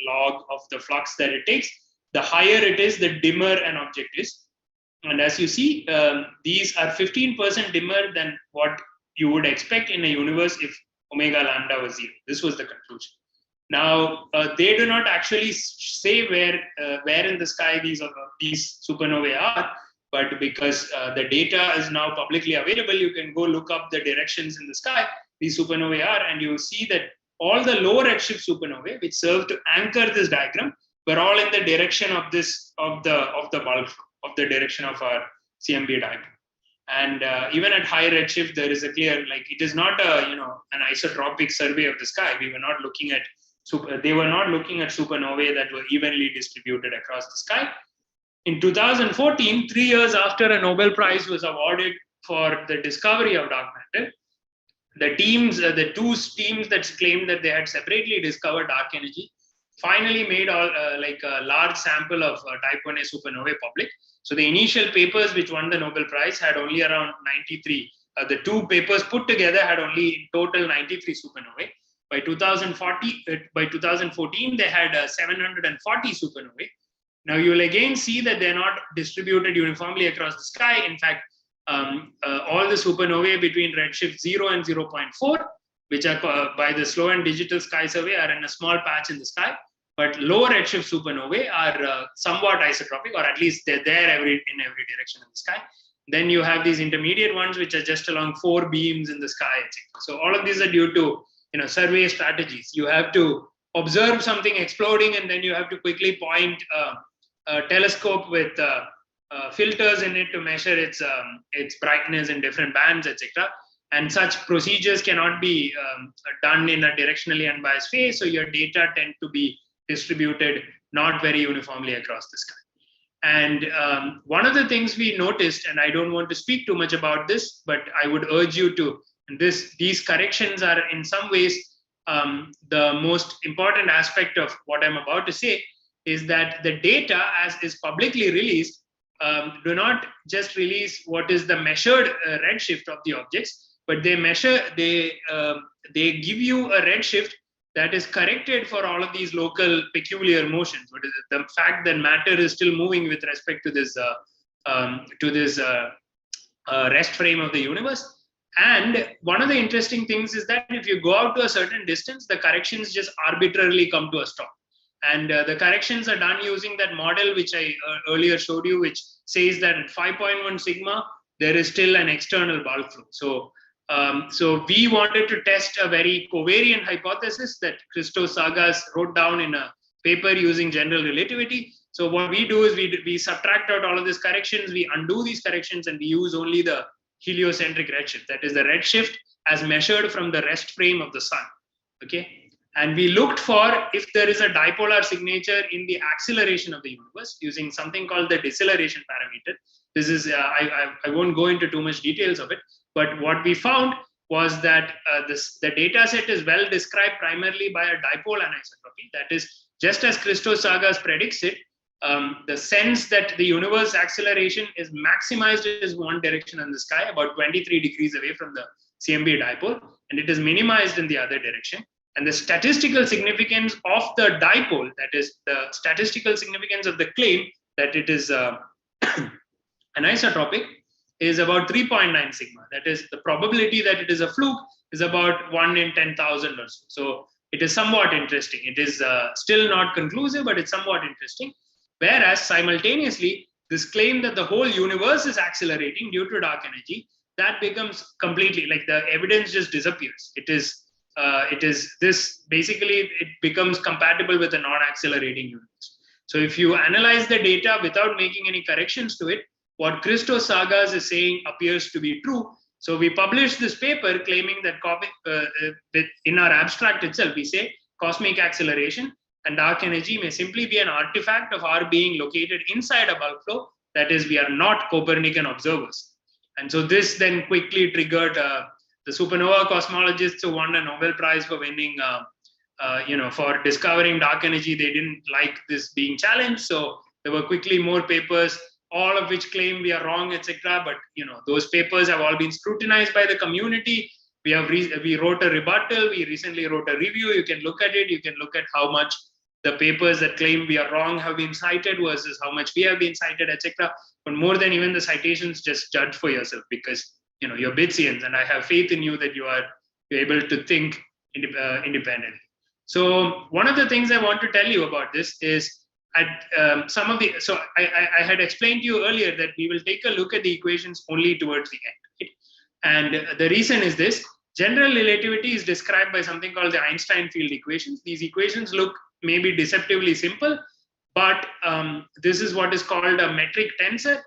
log of the flux that it takes, the higher it is, the dimmer an object is. And as you see, these are 15% dimmer than what you would expect in a universe if omega lambda was 0. This was the conclusion. Now, they do not actually say where in the sky these supernovae are, but because the data is now publicly available, you can go look up the directions in the sky these supernovae are, and you see that all the lower redshift supernovae, which serve to anchor this diagram, were all in the direction of the bulk, of the direction of our CMB diagram. And even at high redshift, there is a clear, like, it is not an isotropic survey of the sky. We were not looking at they were not looking at supernovae that were evenly distributed across the sky. In 2014, 3 years after a Nobel Prize was awarded for the discovery of dark matter, the two teams that claimed that they had separately discovered dark energy finally made a large sample of type 1a supernovae public. So the initial papers which won the Nobel Prize had only around 93. The two papers put together had only in total 93 supernovae. By 2014, they had 740 supernovae. Now you will again see that they're not distributed uniformly across the sky. In fact, all the supernovae between redshift 0 and 0.4, which are by the slow and digital sky survey, are in a small patch in the sky. But lower redshift supernovae are somewhat isotropic, or at least they're there in every direction in the sky. Then you have these intermediate ones, which are just along 4 beams in the sky, etc. So all of these are due to survey strategies. You have to observe something exploding, and then you have to quickly point a telescope with filters in it to measure its brightness in different bands, etc. And such procedures cannot be done in a directionally unbiased phase, so your data tend to be distributed not very uniformly across the sky. And one of the things we noticed, and I don't want to speak too much about this, but I would urge you to, these corrections are in some ways the most important aspect of what I'm about to say, is that the data, as is publicly released, do not just release what is the measured redshift of the objects, but they give you a redshift that is corrected for all of these local peculiar motions. What is it? The fact that matter is still moving with respect to this rest frame of the universe. And one of the interesting things is that if you go out to a certain distance, the corrections just arbitrarily come to a stop. And the corrections are done using that model which I earlier showed you, which says that at 5.1 sigma, there is still an external bulk flow. So we wanted to test a very covariant hypothesis that Christos Sagas wrote down in a paper using general relativity. So what we do is we subtract out all of these corrections, we undo these corrections, and we use only the heliocentric redshift, that is the redshift as measured from the rest frame of the sun. Okay, and we looked for if there is a dipolar signature in the acceleration of the universe using something called the deceleration parameter. This is I won't go into too much details of it, but what we found was that the data set is well described primarily by a dipole anisotropy. That is, just as Christos Sagas predicts it, the sense that the universe acceleration is maximized is one direction in the sky, about 23 degrees away from the CMB dipole, and it is minimized in the other direction. And the statistical significance of the dipole, that is the statistical significance of the claim that it is anisotropic, is about 3.9 sigma. That is, the probability that it is a fluke is about 1 in 10,000 or so. So it is somewhat interesting. It is still not conclusive, but it's somewhat interesting. Whereas simultaneously, this claim that the whole universe is accelerating due to dark energy, that becomes completely like the evidence just disappears. It is this basically it becomes compatible with a non-accelerating universe. So if you analyze the data without making any corrections to it, what Christos Sagas is saying appears to be true. So we published this paper claiming that in our abstract itself, we say cosmic acceleration and dark energy may simply be an artifact of our being located inside a bulk flow. That is, we are not Copernican observers. And so this then quickly triggered the supernova cosmologists who won a Nobel Prize for winning, for discovering dark energy. They didn't like this being challenged. So there were quickly more papers, all of which claim we are wrong, etc. But those papers have all been scrutinized by the community. We wrote a rebuttal. We recently wrote a review. You can look at it. You can look at how much the papers that claim we are wrong have been cited versus how much we have been cited, etc. But more than even the citations, just judge for yourself, because you're Bitsians, and I have faith in you that you're able to think independently. So one of the things I want to tell you about this is I had explained to you earlier that we will take a look at the equations only towards the end. Right? And the reason is this: general relativity is described by something called the Einstein field equations. These equations look maybe deceptively simple, but this is what is called a metric tensor.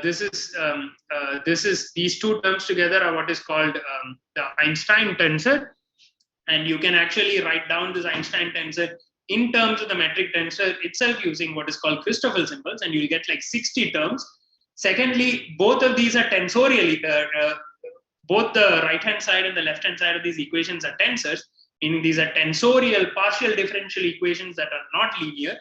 This is these two terms together are what is called the Einstein tensor, and you can actually write down this Einstein tensor in terms of the metric tensor itself using what is called Christoffel symbols, and you'll get like 60 terms. Secondly, both of these are tensorially, both the right-hand side and the left-hand side of these equations are tensors, meaning these are tensorial partial differential equations that are not linear.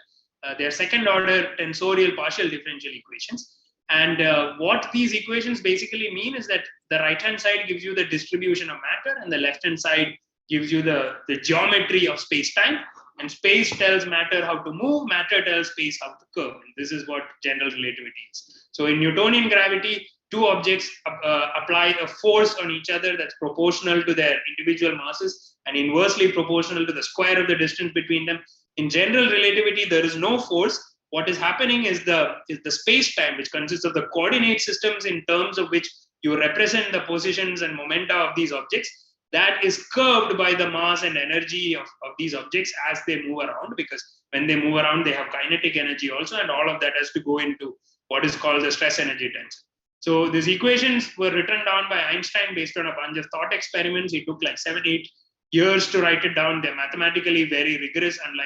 They're second-order tensorial partial differential equations. And what these equations basically mean is that the right-hand side gives you the distribution of matter, and the left-hand side gives you the geometry of space-time. And space tells matter how to move, matter tells space how to curve. And this is what general relativity is. So in Newtonian gravity, two objects apply a force on each other that's proportional to their individual masses and inversely proportional to the square of the distance between them. In general relativity, there is no force. What is happening is the space-time, which consists of the coordinate systems in terms of which you represent the positions and momenta of these objects, that is curved by the mass and energy of these objects as they move around, because when they move around, they have kinetic energy also, and all of that has to go into what is called the stress energy tensor. So these equations were written down by Einstein based on a bunch of thought experiments. It took like 7-8 years to write it down. They're mathematically very rigorous, and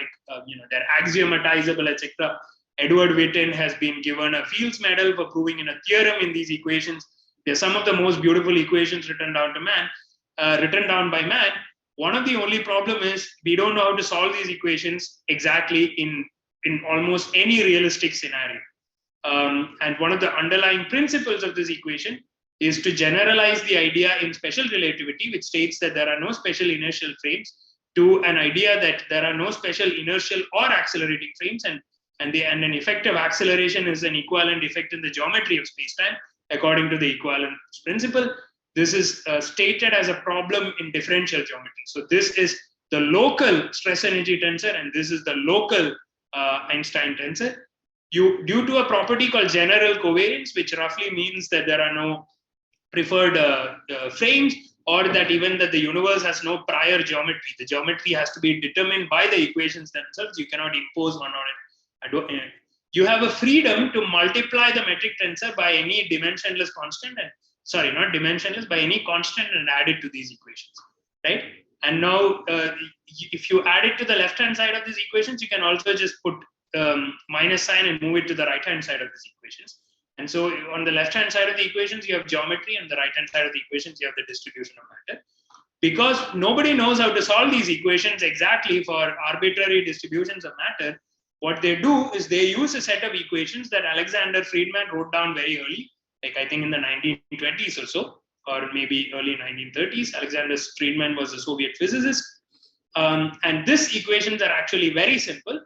they're axiomatizable, etc. Edward Witten has been given a Fields Medal for proving in a theorem in these equations. They're some of the most beautiful equations written down by man. One of the only problem is we don't know how to solve these equations exactly in almost any realistic scenario. And one of the underlying principles of this equation is to generalize the idea in special relativity, which states that there are no special inertial frames, to an idea that there are no special inertial or accelerating frames, and an effective acceleration is an equivalent effect in the geometry of spacetime according to the equivalence principle. This is stated as a problem in differential geometry. So this is the local stress energy tensor, and this is the local Einstein tensor. Due to a property called general covariance, which roughly means that there are no preferred frames, or that even that the universe has no prior geometry. The geometry has to be determined by the equations themselves. You cannot impose one on it. You have a freedom to multiply the metric tensor by any dimensionless constant, by any constant, and add it to these equations, right? And now, if you add it to the left-hand side of these equations, you can also just put minus sign and move it to the right-hand side of these equations. And so on the left-hand side of the equations, you have geometry, and the right-hand side of the equations, you have the distribution of matter. Because nobody knows how to solve these equations exactly for arbitrary distributions of matter, what they do is they use a set of equations that Alexander Friedman wrote down very early, like I think in the 1920s or so, or maybe early 1930s. Alexander Friedman was a Soviet physicist. And these equations are actually very simple.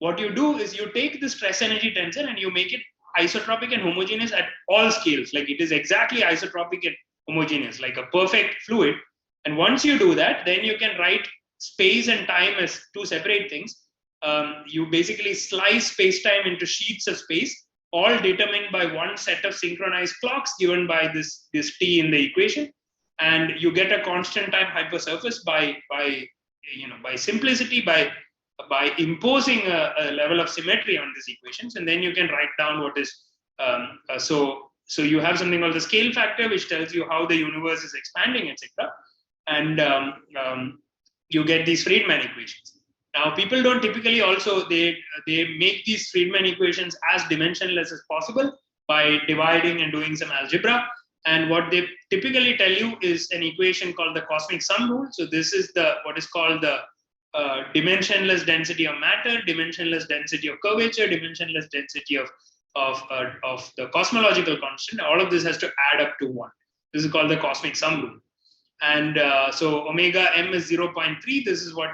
What you do is you take the stress energy tensor and you make it isotropic and homogeneous at all scales. Like it is exactly isotropic and homogeneous, like a perfect fluid. And once you do that, then you can write space and time as two separate things. You basically slice space-time into sheets of space, all determined by one set of synchronized clocks given by this t in the equation, and you get a constant time hypersurface by simplicity, by imposing a level of symmetry on these equations, and then you can write down what is so you have something called the scale factor, which tells you how the universe is expanding, etc. And you get these Friedman equations. Now, people don't typically also, they make these Friedman equations as dimensionless as possible by dividing and doing some algebra. And what they typically tell you is an equation called the cosmic sum rule. So this is what is called the dimensionless density of matter, dimensionless density of curvature, dimensionless density of the cosmological constant. All of this has to add up to 1. This is called the cosmic sum rule. And so omega m is 0.3. This is what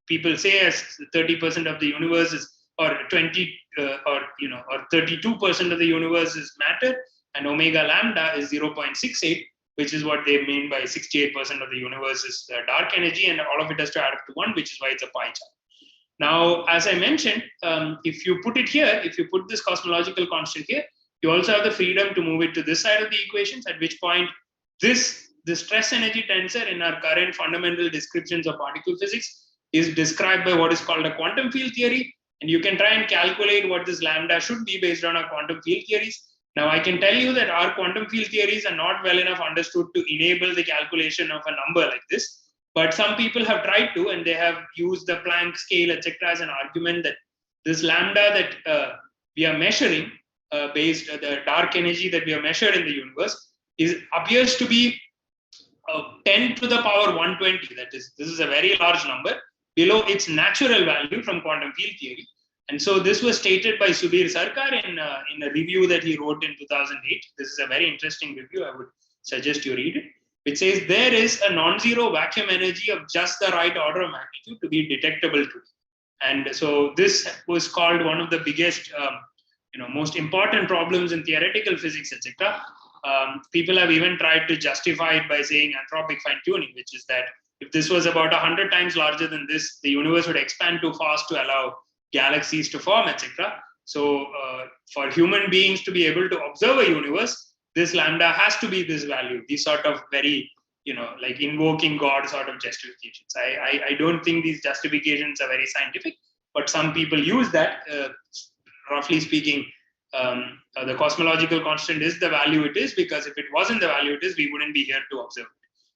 people say as 30% of the universe is, or 32% of the universe is matter, and omega lambda is 0.68, which is what they mean by 68% of the universe is dark energy, and all of it has to add up to 1, which is why it's a pie chart. Now, as I mentioned, if you put it here, if you put this cosmological constant here, you also have the freedom to move it to this side of the equations, at which point the stress energy tensor in our current fundamental descriptions of particle physics is described by what is called a quantum field theory. And you can try and calculate what this lambda should be based on our quantum field theories. Now, I can tell you that our quantum field theories are not well enough understood to enable the calculation of a number like this. But some people have tried to, and they have used the Planck scale, etc., as an argument that this lambda that we are measuring, the dark energy that we have measured in the universe, appears to be 10 to the power 120. That is, this is a very large number below its natural value from quantum field theory. And so this was stated by Subir Sarkar in a review that he wrote in 2008. This is a very interesting review. I would suggest you read it. It says there is a non-zero vacuum energy of just the right order of magnitude to be detectable today. And so this was called one of the biggest, most important problems in theoretical physics, etc. People have even tried to justify it by saying anthropic fine-tuning, which is that if this was about 100 times larger than this, the universe would expand too fast to allow galaxies to form, etc. So for human beings to be able to observe a universe, this lambda has to be this value, these sort of very, like invoking God sort of justifications. I don't think these justifications are very scientific, but some people use that. Roughly speaking, the cosmological constant is the value it is, because if it wasn't the value it is, we wouldn't be here to observe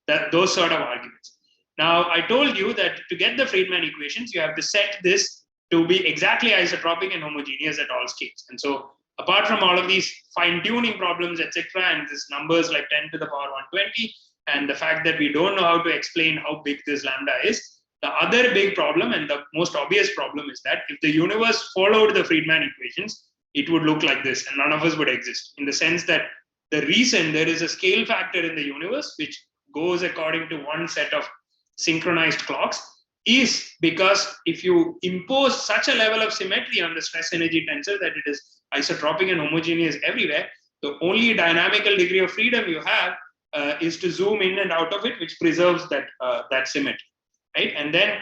it. Those sort of arguments. Now, I told you that to get the Friedman equations, you have to set this to be exactly isotropic and homogeneous at all states. And so, apart from all of these fine-tuning problems, etc., and these numbers like 10 to the power 120, and the fact that we don't know how to explain how big this lambda is, the other big problem and the most obvious problem is that if the universe followed the Friedman equations, it would look like this, and none of us would exist, in the sense that the reason there is a scale factor in the universe, which goes according to one set of synchronized clocks, is because if you impose such a level of symmetry on the stress energy tensor that it is isotropic and homogeneous everywhere, the only dynamical degree of freedom you have is to zoom in and out of it, which preserves that symmetry, right? And then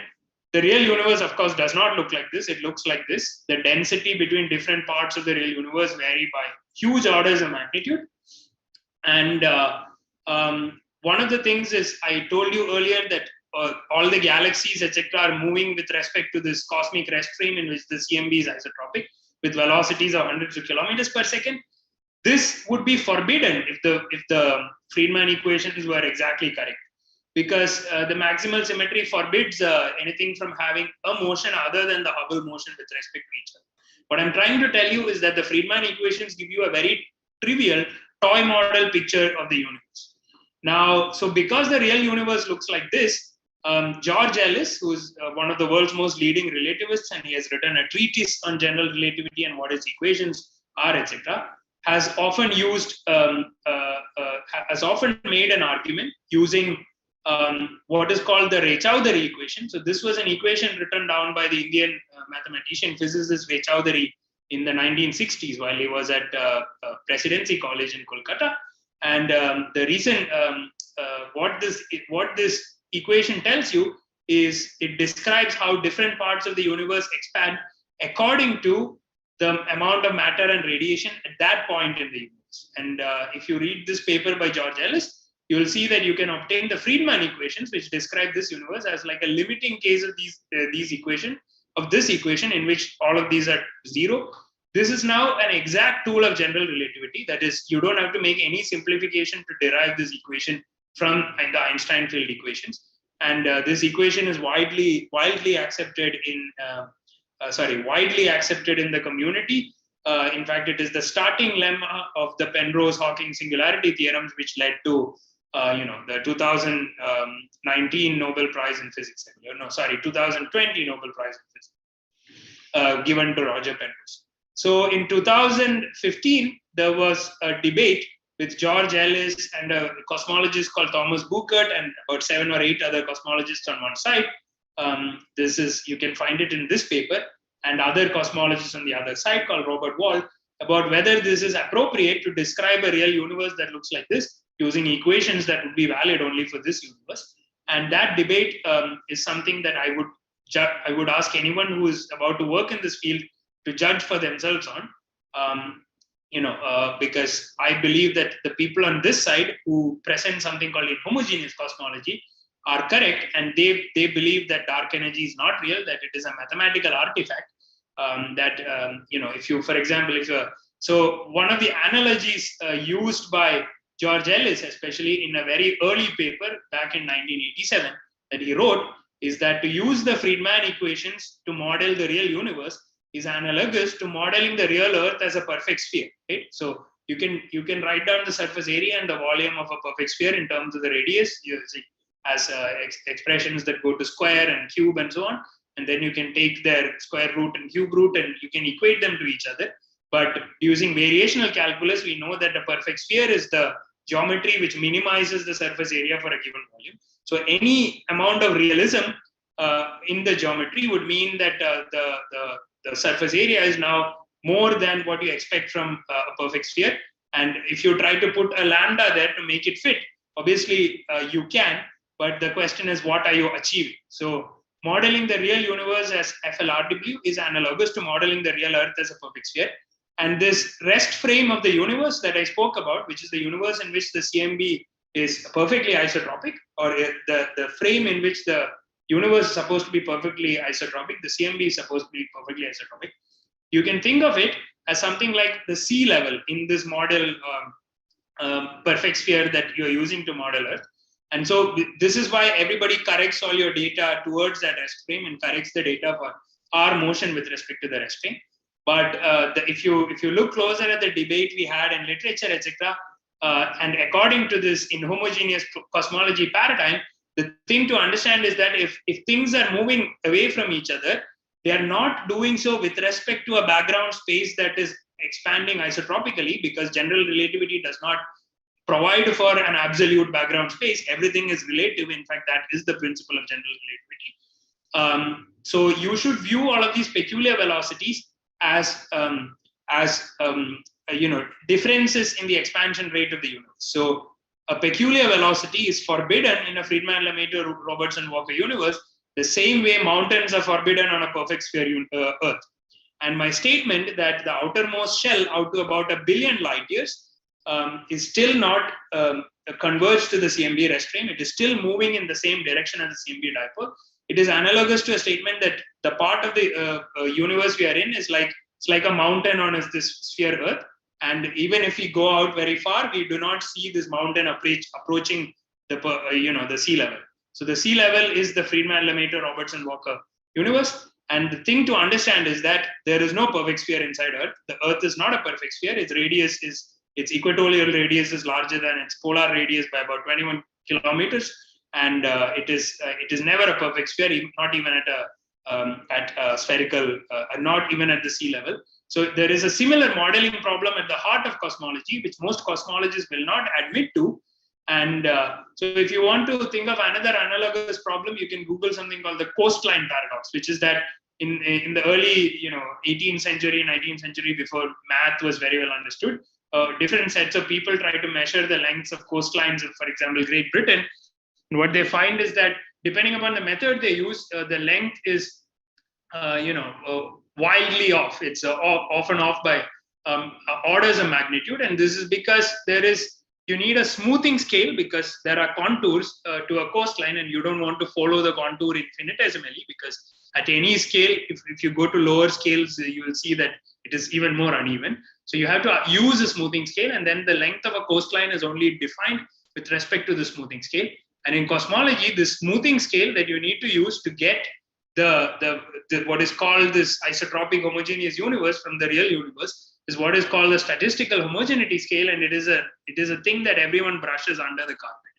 the real universe, of course, does not look like this. It looks like this. The density between different parts of the real universe vary by huge orders of magnitude. And one of the things is, I told you earlier that all the galaxies, etc., are moving with respect to this cosmic rest frame in which the CMB is isotropic with velocities of hundreds of kilometers per second. This would be forbidden if the Friedman equations were exactly correct, because the maximal symmetry forbids anything from having a motion other than the Hubble motion with respect to each other. What I'm trying to tell you is that the Friedman equations give you a very trivial toy model picture of the universe. Now, so because the real universe looks like this, George Ellis, who's one of the world's most leading relativists, and he has written a treatise on general relativity and what its equations are, etc., has often made an argument using what is called the Ray Chaudhary equation. So this was an equation written down by the Indian mathematician physicist Ray Chaudhary in the 1960s while he was at Presidency College in Kolkata. And the reason what this equation tells you is it describes how different parts of the universe expand according to the amount of matter and radiation at that point in the universe. And if you read this paper by George Ellis, you will see that you can obtain the Friedman equations, which describe this universe as like a limiting case of these equation, of this equation in which all of these are zero. This is now an exact tool of general relativity. That is, you don't have to make any simplification to derive this equation from the Einstein field equations. And this equation is widely accepted in widely accepted in the community. In fact, it is the starting lemma of the Penrose-Hawking singularity theorems, which led to the 2019 Nobel Prize in Physics. 2020 Nobel Prize in Physics, given to Roger Penrose. So in 2015, there was a debate with George Ellis and a cosmologist called Thomas Buchert and about 7 or 8 other cosmologists on one side. You can find it in this paper, and other cosmologists on the other side called Robert Wald, about whether this is appropriate to describe a real universe that looks like this using equations that would be valid only for this universe. And that debate is something that I would ask anyone who is about to work in this field to judge for themselves on, because I believe that the people on this side who present something called inhomogeneous cosmology are correct, and they believe that dark energy is not real, that it is a mathematical artifact. If you, for example, so one of the analogies used by George Ellis, especially in a very early paper back in 1987 that he wrote, is that to use the Friedman equations to model the real universe is analogous to modeling the real Earth as a perfect sphere. Right? So you can write down the surface area and the volume of a perfect sphere in terms of the radius as expressions that go to square and cube and so on, and then you can take their square root and cube root and you can equate them to each other. But using variational calculus, we know that a perfect sphere is the geometry which minimizes the surface area for a given volume. So any amount of realism in the geometry would mean that the surface area is now more than what you expect from a perfect sphere. And if you try to put a lambda there to make it fit, obviously you can, but the question is, what are you achieving? So modeling the real universe as FLRW is analogous to modeling the real Earth as a perfect sphere. And this rest frame of the universe that I spoke about, which is the universe in which the CMB is perfectly isotropic, or the frame in which the universe is supposed to be perfectly isotropic, the CMB is supposed to be perfectly isotropic. You can think of it as something like the sea level in this model perfect sphere that you're using to model Earth. And so this is why everybody corrects all your data towards that rest frame and corrects the data for our motion with respect to the rest frame. But if you look closer at the debate we had in literature, etc., and according to this inhomogeneous cosmology paradigm, the thing to understand is that if things are moving away from each other, they are not doing so with respect to a background space that is expanding isotropically, because general relativity does not provide for an absolute background space. Everything is relative. In fact, that is the principle of general relativity. So you should view all of these peculiar velocities as differences in the expansion rate of the universe. So a peculiar velocity is forbidden in a Friedman-Lemaître-Robertson-Walker universe, the same way mountains are forbidden on a perfect sphere Earth. And my statement that the outermost shell out to about 1 billion light years is still not converged to the CMB rest frame. It is still moving in the same direction as the CMB dipole. It is analogous to a statement that the part of the universe we are in is like a mountain on this sphere Earth. And even if we go out very far, we do not see this mountain approaching the sea level. So the sea level is the Friedman-Lemaître-Robertson-Walker universe. And the thing to understand is that there is no perfect sphere inside Earth. The Earth is not a perfect sphere. Its equatorial radius is larger than its polar radius by about 21 kilometers. And it is never a perfect sphere, not even at a spherical, not even at the sea level. So there is a similar modeling problem at the heart of cosmology, which most cosmologists will not admit to. And so if you want to think of another analogous problem, you can Google something called the Coastline Paradox, which is that in the early 18th century, 19th century, before math was very well understood, different sets of people try to measure the lengths of coastlines of, for example, Great Britain. And what they find is that depending upon the method they use, the length is wildly off. It's often off by orders of magnitude, and this is because you need a smoothing scale, because there are contours to a coastline, and you don't want to follow the contour infinitesimally, because at any scale, if you go to lower scales, you will see that it is even more uneven. So you have to use a smoothing scale, and then the length of a coastline is only defined with respect to the smoothing scale. And in cosmology, the smoothing scale that you need to use to get the what is called this isotropic homogeneous universe from the real universe is what is called the statistical homogeneity scale, and it is a thing that everyone brushes under the carpet,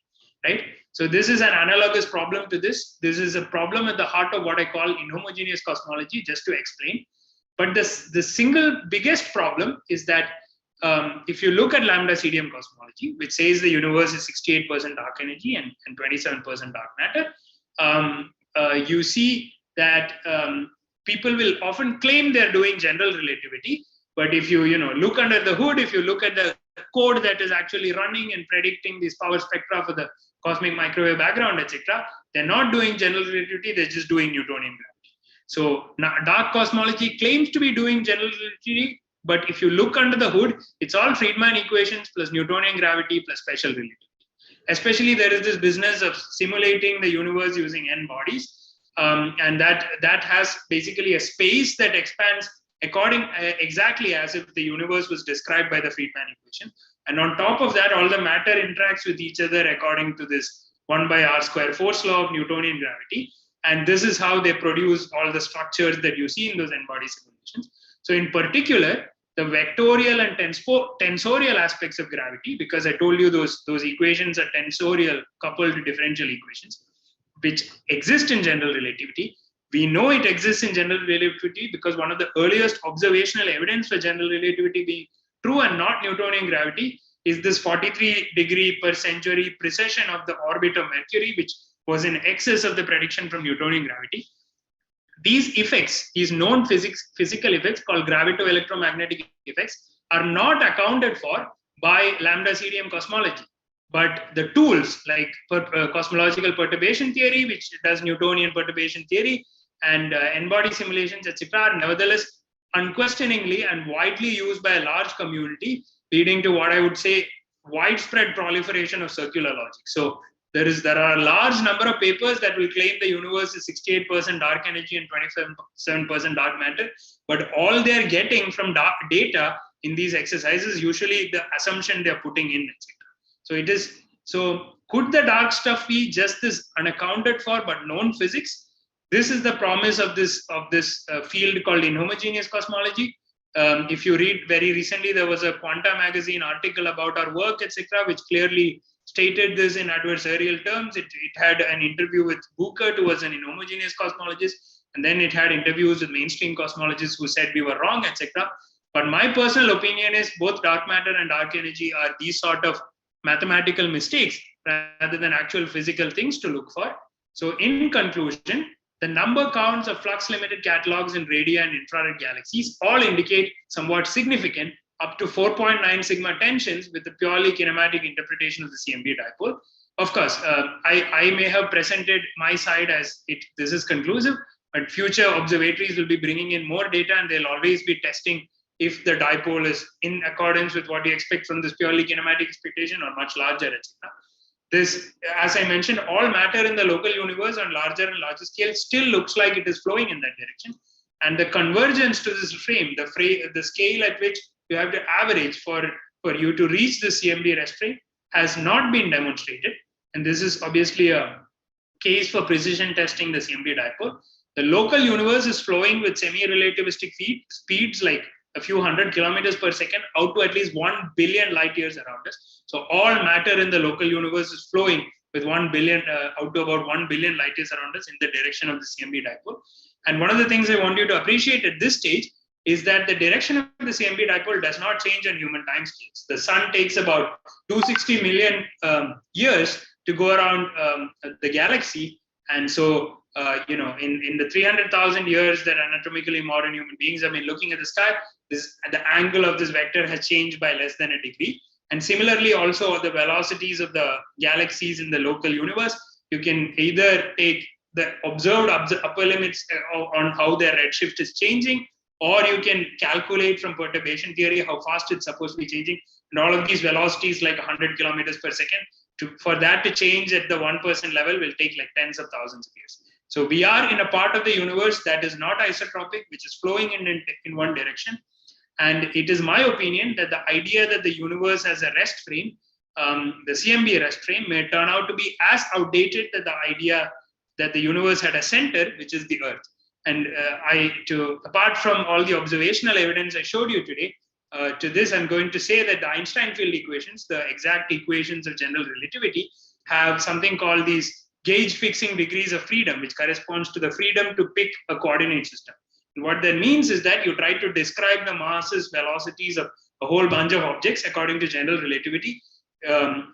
right? So this is an analogous problem to this. This is a problem at the heart of what I call inhomogeneous cosmology, just to explain. But the single biggest problem is that if you look at lambda CDM cosmology, which says the universe is 68% dark energy and 27% dark matter, you see that people will often claim they're doing general relativity. But if you look under the hood, if you look at the code that is actually running and predicting these power spectra for the cosmic microwave background, etc., they're not doing general relativity, they're just doing Newtonian gravity. So dark cosmology claims to be doing general relativity, but if you look under the hood, it's all Friedman equations plus Newtonian gravity plus special relativity. Especially there is this business of simulating the universe using n bodies, and that has basically a space that expands exactly as if the universe was described by the Friedman equation. And on top of that, all the matter interacts with each other according to this 1/r² force law of Newtonian gravity. And this is how they produce all the structures that you see in those n-body simulations. So in particular, the vectorial and tensorial aspects of gravity, because I told you those equations are tensorial coupled differential equations, which exist in general relativity. We know it exists in general relativity because one of the earliest observational evidence for general relativity being true and not Newtonian gravity is this 43 degree per century precession of the orbit of Mercury, which was in excess of the prediction from Newtonian gravity. These effects, these known physical effects called gravito-electromagnetic effects, are not accounted for by lambda CDM cosmology. But the tools like cosmological perturbation theory, which does Newtonian perturbation theory, and n-body simulations, etc., are nevertheless unquestioningly and widely used by a large community, leading to what I would say widespread proliferation of circular logic. So there are a large number of papers that will claim the universe is 68% dark energy and 27% dark matter, but all they're getting from data in these exercises, usually the assumption they're putting in, etc. So could the dark stuff be just this unaccounted for but known physics? This is the promise of this field called inhomogeneous cosmology. If you read very recently, there was a Quanta magazine article about our work, etc., which clearly stated this in adversarial terms. It had an interview with Buchert, who was an inhomogeneous cosmologist, and then it had interviews with mainstream cosmologists who said we were wrong, etc. But my personal opinion is both dark matter and dark energy are these sort of mathematical mistakes rather than actual physical things to look for. So in conclusion, the number counts of flux-limited catalogues in radii and infrared galaxies all indicate somewhat significant up to 4.9 sigma tensions with the purely kinematic interpretation of the CMB dipole. Of course, I may have presented my side as this is conclusive, but future observatories will be bringing in more data and they'll always be testing if the dipole is in accordance with what you expect from this purely kinematic expectation or much larger, etc. This, as I mentioned, all matter in the local universe on larger and larger scale still looks like it is flowing in that direction. And the convergence to this frame, the scale at which you have to average for you to reach the CMB restraint has not been demonstrated. And this is obviously a case for precision testing the CMB dipole. The local universe is flowing with semi-relativistic speeds like a few 100 kilometers per second out to at least 1 billion light years around us. So all matter in the local universe is flowing with 1 billion out to about 1 billion light years around us in the direction of the CMB dipole. And one of the things I want you to appreciate at this stage is that the direction of the CMB dipole does not change on human timescales. The sun takes about 260 million years to go around the galaxy. And so, in the 300,000 years that anatomically modern human beings have been looking at the sky, the angle of this vector has changed by less than a degree. And similarly, also the velocities of the galaxies in the local universe, you can either take the observed upper limits on how their redshift is changing, or you can calculate from perturbation theory how fast it's supposed to be changing. And all of these velocities, like 100 kilometers per second, for that to change at the 1% level will take like tens of thousands of years. So we are in a part of the universe that is not isotropic, which is flowing in one direction. And it is my opinion that the idea that the universe has a rest frame, the CMB rest frame, may turn out to be as outdated as the idea that the universe had a center, which is the Earth. And apart from all the observational evidence I showed you today, to this, I'm going to say that the Einstein field equations, the exact equations of general relativity, have something called these gauge fixing degrees of freedom, which corresponds to the freedom to pick a coordinate system. And what that means is that you try to describe the masses, velocities of a whole bunch of objects according to general relativity.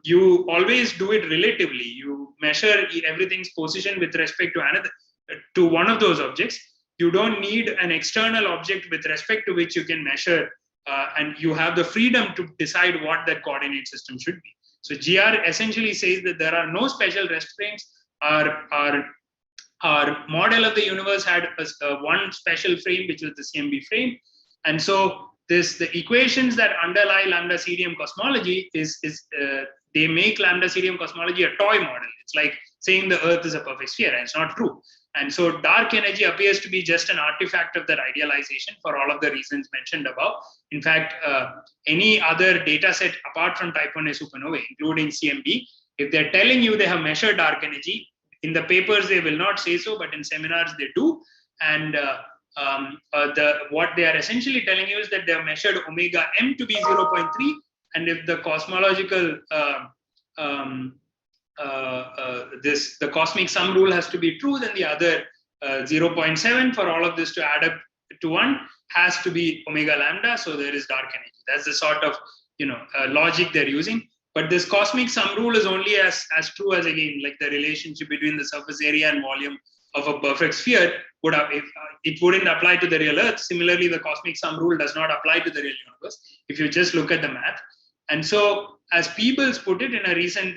You always do it relatively. You measure everything's position with respect to one of those objects. You don't need an external object with respect to which you can measure, and you have the freedom to decide what that coordinate system should be. So GR essentially says that there are no special rest frames. Our model of the universe had one special frame, which was the CMB frame. And so the equations that underlie lambda CDM cosmology they make lambda CDM cosmology a toy model. It's like saying the Earth is a perfect sphere, and it's not true. And so dark energy appears to be just an artifact of that idealization for all of the reasons mentioned above. In fact, any other data set apart from type 1a supernovae, including CMB, if they're telling you they have measured dark energy, in the papers they will not say so, but in seminars they do. And what they are essentially telling you is that they have measured omega m to be 0.3, and if the cosmological the cosmic sum rule has to be true, then the other 0.7 for all of this to add up to 1 has to be omega lambda. So there is dark energy. That's the sort of logic they're using. But this cosmic sum rule is only as true as, again, like the relationship between the surface area and volume of a perfect sphere would have, if it wouldn't apply to the real Earth. Similarly, the cosmic sum rule does not apply to the real universe if you just look at the math. And so, as Peebles put it in a recent,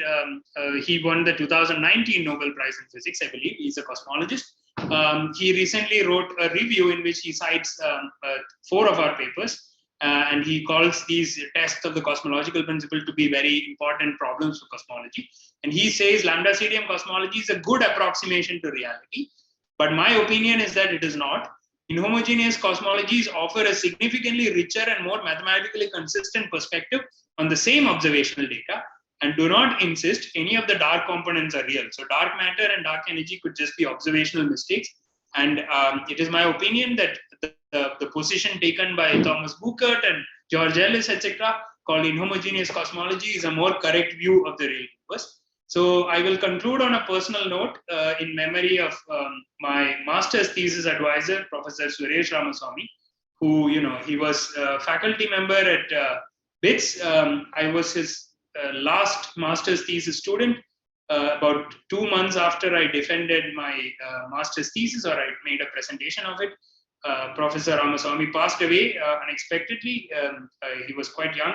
he won the 2019 Nobel Prize in Physics, I believe. He's a cosmologist. He recently wrote a review in which he cites 4 of our papers. And he calls these tests of the cosmological principle to be very important problems for cosmology. And he says lambda CDM cosmology is a good approximation to reality. But my opinion is that it is not. Inhomogeneous cosmologies offer a significantly richer and more mathematically consistent perspective on the same observational data, and do not insist any of the dark components are real. So dark matter and dark energy could just be observational mistakes. And it is my opinion that the position taken by Thomas Buchert and George Ellis, etc., called inhomogeneous cosmology, is a more correct view of the real universe. So I will conclude on a personal note in memory of my master's thesis advisor, Professor Suresh Ramaswamy, who, he was a faculty member at BITS. I was his last master's thesis student. About 2 months after I defended my master's thesis, or I made a presentation of it, Professor Ramaswamy passed away unexpectedly. He was quite young.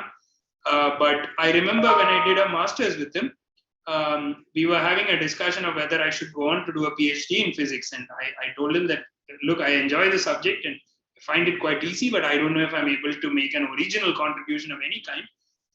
But I remember when I did a master's with him, we were having a discussion of whether I should go on to do a PhD in physics. And I told him that, look, I enjoy the subject and I find it quite easy, but I don't know if I'm able to make an original contribution of any kind,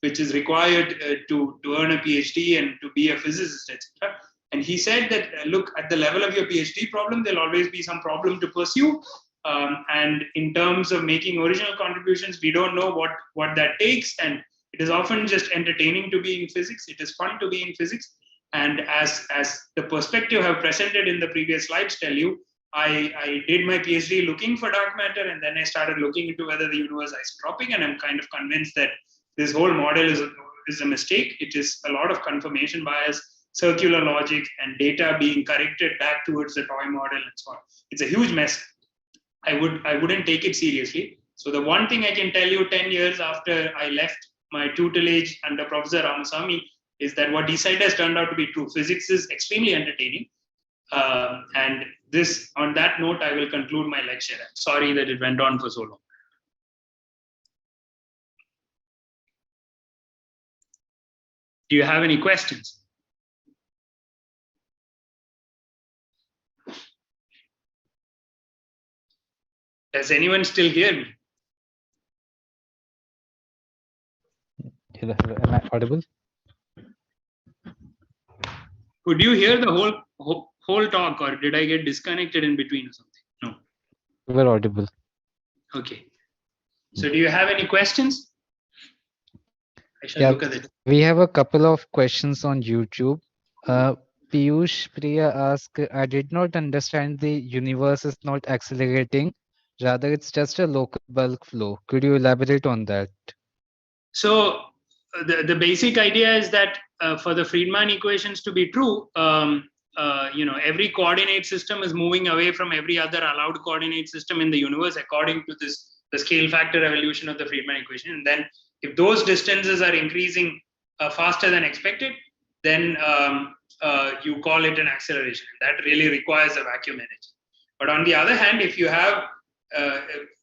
which is required to earn a PhD and to be a physicist, etc. And he said that, look, at the level of your PhD problem, there'll always be some problem to pursue. And in terms of making original contributions, we don't know what that takes. And it is often just entertaining to be in physics. It is fun to be in physics. And as the perspective I've presented in the previous slides tell you, I did my PhD looking for dark matter, and then I started looking into whether the universe is isotropic, and I'm kind of convinced that this whole model is a mistake. It is a lot of confirmation bias, circular logic, and data being corrected back towards the toy model and so on. It's a huge mess. I wouldn't take it seriously. So the one thing I can tell you 10 years after I left my tutelage under Professor Ramaswamy is that what he said has turned out to be true. Physics is extremely entertaining. And on that note, I will conclude my lecture. I'm sorry that it went on for so long. Do you have any questions? Does anyone still hear me? Hello, am I audible? Could you hear the whole talk, or did I get disconnected in between or something? No. You were audible. Okay. So do you have any questions? I shall Yeah, look at it. we have a couple of questions on YouTube. Piyush Priya asked, I did not understand the universe is not accelerating. Rather, it's just a local bulk flow. Could you elaborate on that? So the basic idea is that for the Friedman equations to be true, every coordinate system is moving away from every other allowed coordinate system in the universe according to the scale factor evolution of the Friedman equation. And then if those distances are increasing faster than expected, then you call it an acceleration. That really requires a vacuum energy. But on the other hand, if you have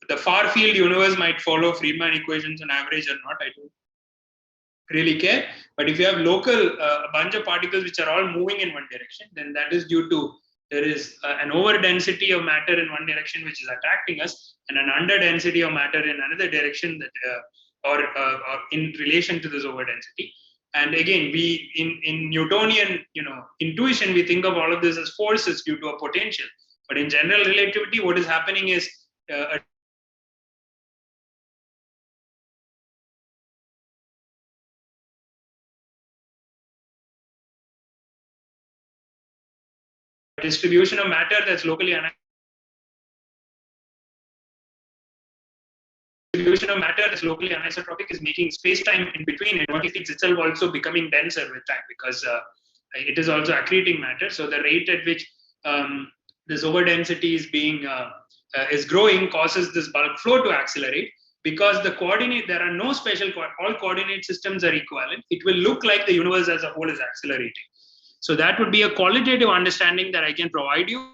the far field universe might follow Friedman equations on average or not, I don't really care. But if you have local, a bunch of particles which are all moving in one direction, then that is due to there is an over density of matter in one direction which is attracting us, and an under density of matter in another direction that or in relation to this over density. And again, we in Newtonian intuition, we think of all of this as forces due to a potential. But in general relativity, what is happening is a distribution of matter that's locally anisotropic is making space-time in between it. What it is itself also becoming denser with time, because it is also accreting matter. So the rate at which this over density is being is growing causes this bulk flow to accelerate. Because the coordinate, there are no special all coordinate systems are equivalent. It will look like the universe as a whole is accelerating. So that would be a qualitative understanding that I can provide you.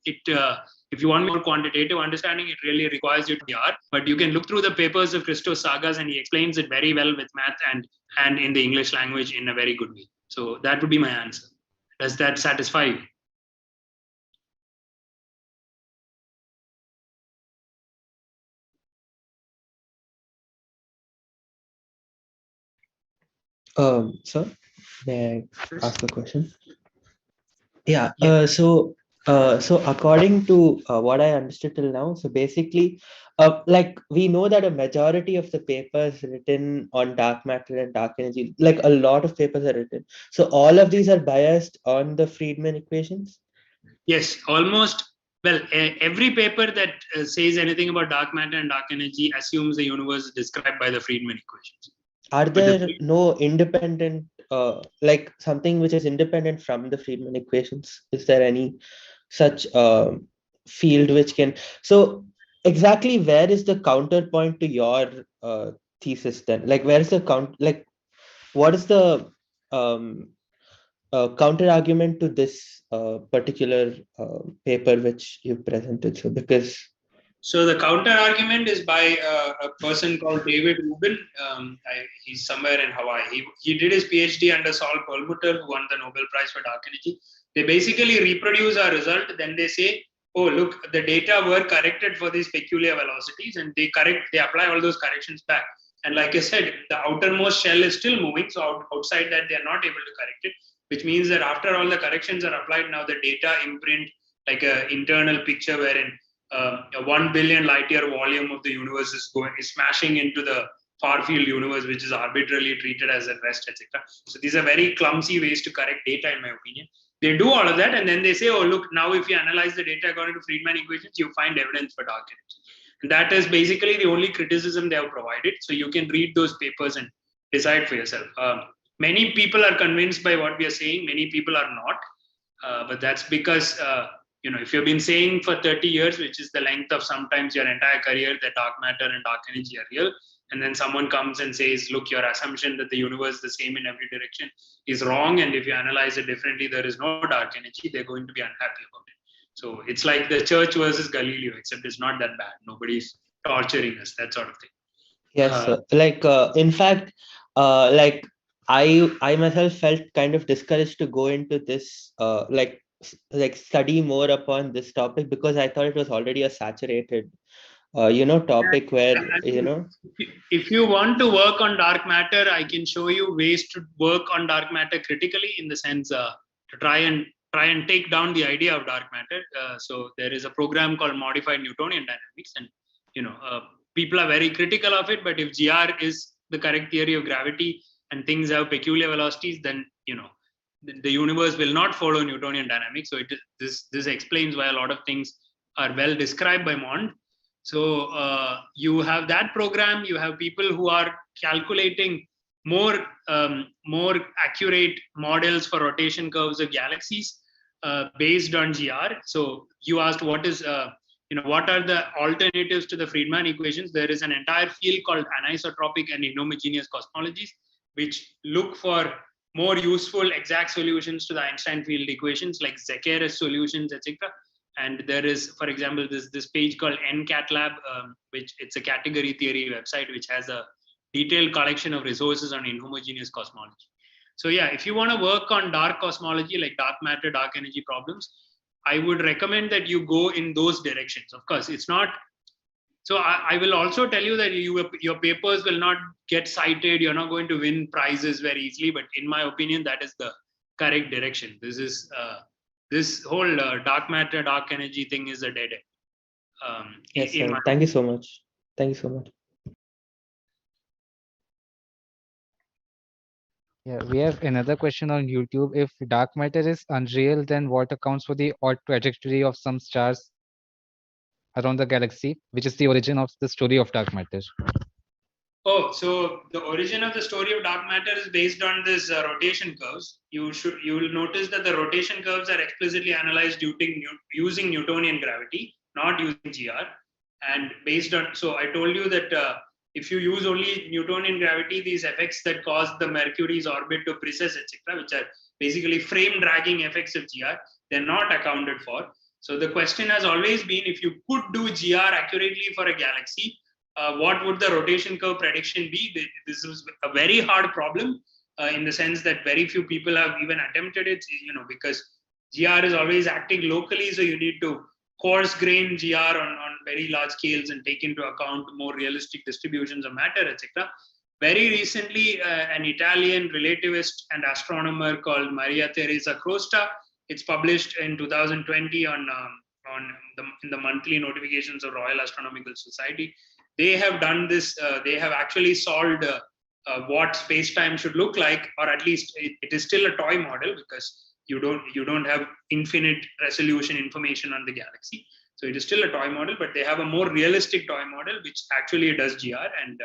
If you want more quantitative understanding, it really requires you to be art. But you can look through the papers of Christos Sagas, and he explains it very well with math and in the English language in a very good way. So that would be my answer. Does that satisfy you? Sir, may I ask a question? Yeah. Yeah. So according to what I understood till now, so basically, like we know that a majority of the papers written on dark matter and dark energy, like a lot of papers are written. So all of these are biased on the Friedman equations. Yes, almost. Well, every paper that says anything about dark matter and dark energy assumes the universe is described by the Friedman equations. Are there no independent, like something which is independent from the Friedman equations? Is there any such field which can? So exactly where is the counterpoint to your thesis then? Like where is the what is the counter argument to this particular paper which you presented? So because So the counter argument is by a person called David Rubin. He's somewhere in Hawaii. He did his PhD under Saul Perlmutter, who won the Nobel Prize for Dark Energy. They basically reproduce our result. Then they say, oh, look, the data were corrected for these peculiar velocities, and they apply all those corrections back. And like I said, the outermost shell is still moving. So outside that, they're not able to correct it, which means that after all the corrections are applied, now the data imprint like an internal picture wherein a 1 billion light year volume of the universe is smashing into the far field universe, which is arbitrarily treated as at rest, etc. So these are very clumsy ways to correct data, in my opinion. They do all of that, and then they say, oh, look, now if you analyze the data according to Friedman equations, you find evidence for dark energy. And that is basically the only criticism they have provided. So you can read those papers and decide for yourself. Many people are convinced by what we are saying. Many people are not. But that's because if you've been saying for 30 years, which is the length of sometimes your entire career, that dark matter and dark energy are real, and then someone comes and says, look, your assumption that the universe is the same in every direction is wrong, and if you analyze it differently, there is no dark energy, they're going to be unhappy about it. So it's like the church versus Galileo, except it's not that bad. Nobody's torturing us, that sort of thing. yes, sir. Like in fact, like I myself felt kind of discouraged to go into this like like study more upon this topic, because I thought it was already a saturated topic where if you want to work on dark matter, I can show you ways to work on dark matter critically, in the sense to try and take down the idea of dark matter. So there is a program called modified Newtonian dynamics, and people are very critical of it. But if GR is the correct theory of gravity and things have peculiar velocities, then the universe will not follow Newtonian dynamics. So this explains why a lot of things are well described by Mond. So you have that program. You have people who are calculating more accurate models for rotation curves of galaxies based on GR. So you asked what is what are the alternatives to the Friedman equations? There is an entire field called anisotropic and inhomogeneous cosmologies, which look for more useful exact solutions to the Einstein field equations, like Zekeres solutions, etc. And there is, for example, this page called NCatLab, which it's a category theory website, which has a detailed collection of resources on inhomogeneous cosmology. So yeah, if you want to work on dark cosmology, like dark matter, dark energy problems, I would recommend that you go in those directions. Of course, it's not. So I will also tell you that your papers will not get cited. You're not going to win prizes very easily. But in my opinion, that is the correct direction. This is this whole dark matter, dark energy thing is a dead end. Yes, sir. Thank you so much. Thank you so much. Yeah, we have another question on YouTube. If dark matter is unreal, then what accounts for the odd trajectory of some stars around the galaxy, which is the origin of the story of dark matter? Oh, so the origin of the story of dark matter is based on this rotation curves. You will notice that the rotation curves are explicitly analyzed using Newtonian gravity, not using GR. And based on, so I told you that if you use only Newtonian gravity, these effects that cause the Mercury's orbit to precess, etc., which are basically frame dragging effects of GR, they're not accounted for. So the question has always been, if you could do GR accurately for a galaxy, what would the rotation curve prediction be? This is a very hard problem in the sense that very few people have even attempted it, because GR is always acting locally. So you need to coarse grain GR on very large scales and take into account more realistic distributions of matter, etc. Very recently, an Italian relativist and astronomer called Maria Teresa Crosta, it's published in 2020 in the monthly notifications of Royal Astronomical Society. They have done this. They have actually solved what space-time should look like, or at least it is still a toy model, because you don't have infinite resolution information on the galaxy. So it is still a toy model, but they have a more realistic toy model which actually does GR, and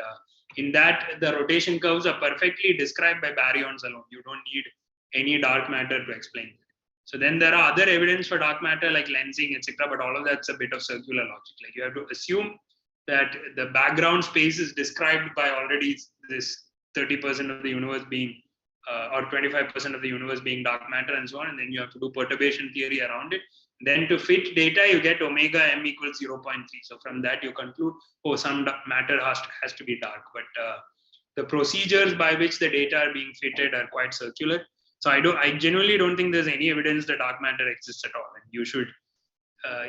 in that the rotation curves are perfectly described by baryons alone. You don't need any dark matter to explain it. So then there are other evidence for dark matter like lensing, etc. But all of that's a bit of circular logic. Like you have to assume that the background space is described by already this 30% of the universe being or 25% of the universe being dark matter and so on, and then you have to do perturbation theory around it. Then to fit data, you get omega m equals 0.3. So from that you conclude, oh, some matter has to be dark. But the procedures by which the data are being fitted are quite circular. So I genuinely don't think there's any evidence that dark matter exists at all. And you should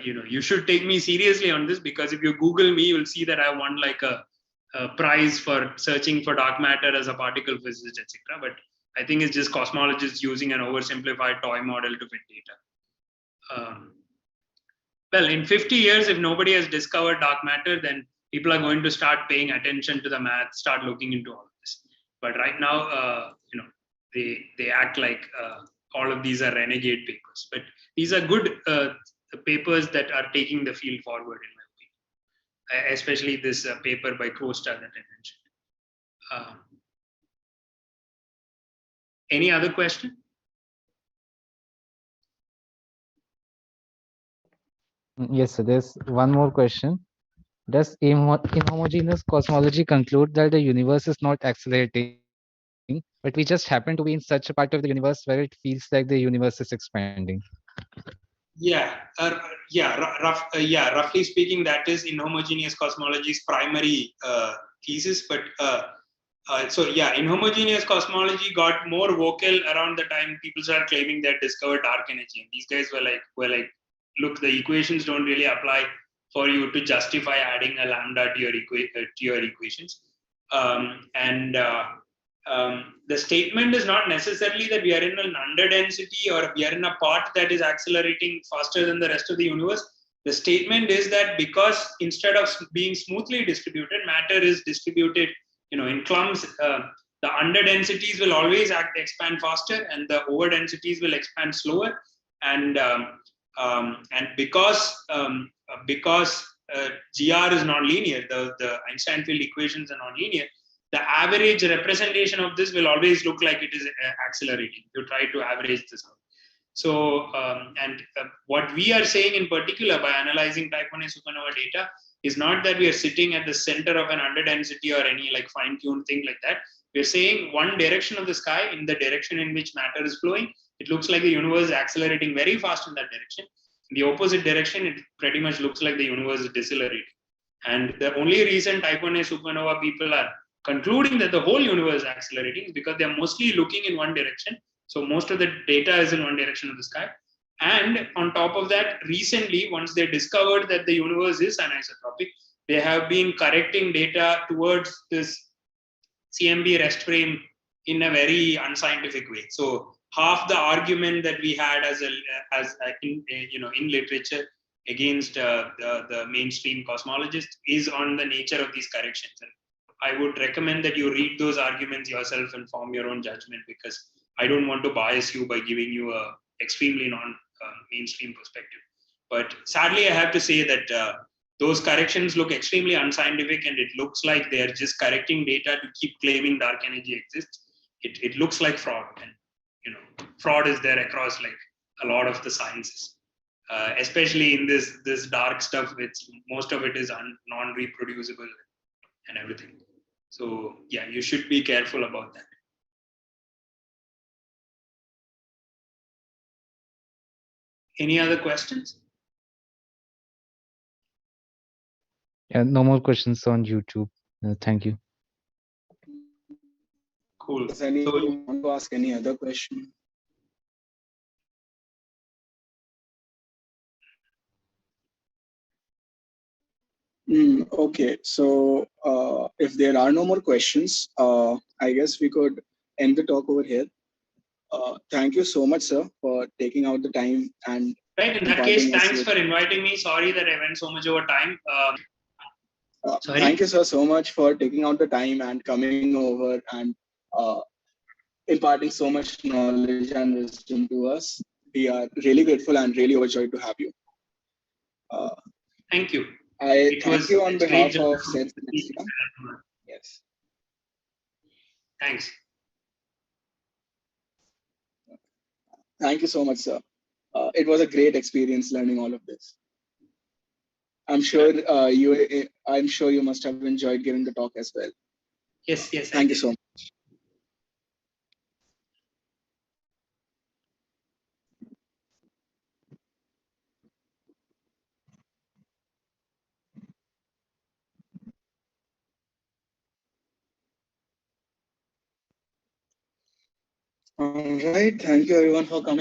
you should take me seriously on this, because if you Google me, you'll see that I won like a prize for searching for dark matter as a particle physicist, etc. But I think it's just cosmologists using an oversimplified toy model to fit data. Well, in 50 years, if nobody has discovered dark matter, then people are going to start paying attention to the math, start looking into all of this. But right now, they act like all of these are renegade papers. But these are good papers that are taking the field forward, in my opinion, especially this paper by Crosta that I mentioned. Any other question? Yes, so there's one more question. Does inhomogeneous cosmology conclude that the universe is not accelerating, but we just happen to be in such a part of the universe where it feels like the universe is expanding? Roughly speaking, that is inhomogeneous cosmology's primary thesis. But So yeah, inhomogeneous cosmology got more vocal around the time people started claiming they had discovered dark energy. And these guys were like, look, the equations don't really apply for you to justify adding a lambda to your equations. The statement is not necessarily that we are in an underdensity or we are in a part that is accelerating faster than the rest of the universe. The statement is that because instead of being smoothly distributed, matter is distributed, in clumps. The underdensities will always expand faster, and the overdensities will expand slower. And because GR is nonlinear, the Einstein field equations are nonlinear, the average representation of this will always look like it is accelerating. You try to average this out. So, what we are saying in particular by analyzing type 1a supernova data is not that we are sitting at the center of an underdensity or any like fine-tuned thing like that. We're saying one direction of the sky, in the direction in which matter is flowing, it looks like the universe is accelerating very fast in that direction. In the opposite direction, it pretty much looks like the universe is decelerating. And the only reason type 1a supernova people are concluding that the whole universe is accelerating is because they're mostly looking in one direction. So most of the data is in one direction of the sky. And on top of that, recently, once they discovered that the universe is anisotropic, they have been correcting data towards this CMB rest frame in a very unscientific way. So half the argument that we had in literature against the mainstream cosmologists is on the nature of these corrections. And I would recommend that you read those arguments yourself and form your own judgment, because I don't want to bias you by giving you a extremely non-mainstream perspective. But sadly, I have to say that those corrections look extremely unscientific, and it looks like they are just correcting data to keep claiming dark energy exists. It looks like fraud, and fraud is there across like a lot of the sciences, especially in this dark stuff. Most of it is non-reproducible and everything. So yeah, you should be careful about that. Any other questions? Yeah, no more questions on YouTube. Thank you. Cool. Does anyone want to ask any other question? Okay, so if there are no more questions, I guess we could end the talk over here. Thank you so much, sir, for taking out the time and. Right, in that case, thanks for inviting me. Sorry that I went so much over time. Thank you, sir, so much for taking out the time and coming over and imparting so much knowledge and wisdom to us. We are really grateful and really overjoyed to have you. Thank you. I thank you on behalf of SEDS Celestia. Yes. Thanks. Thank you so much, sir. It was a great experience learning all of this. I'm sure you must have enjoyed giving the talk as well. Yes. Thank you so much. All right. Thank you everyone for coming.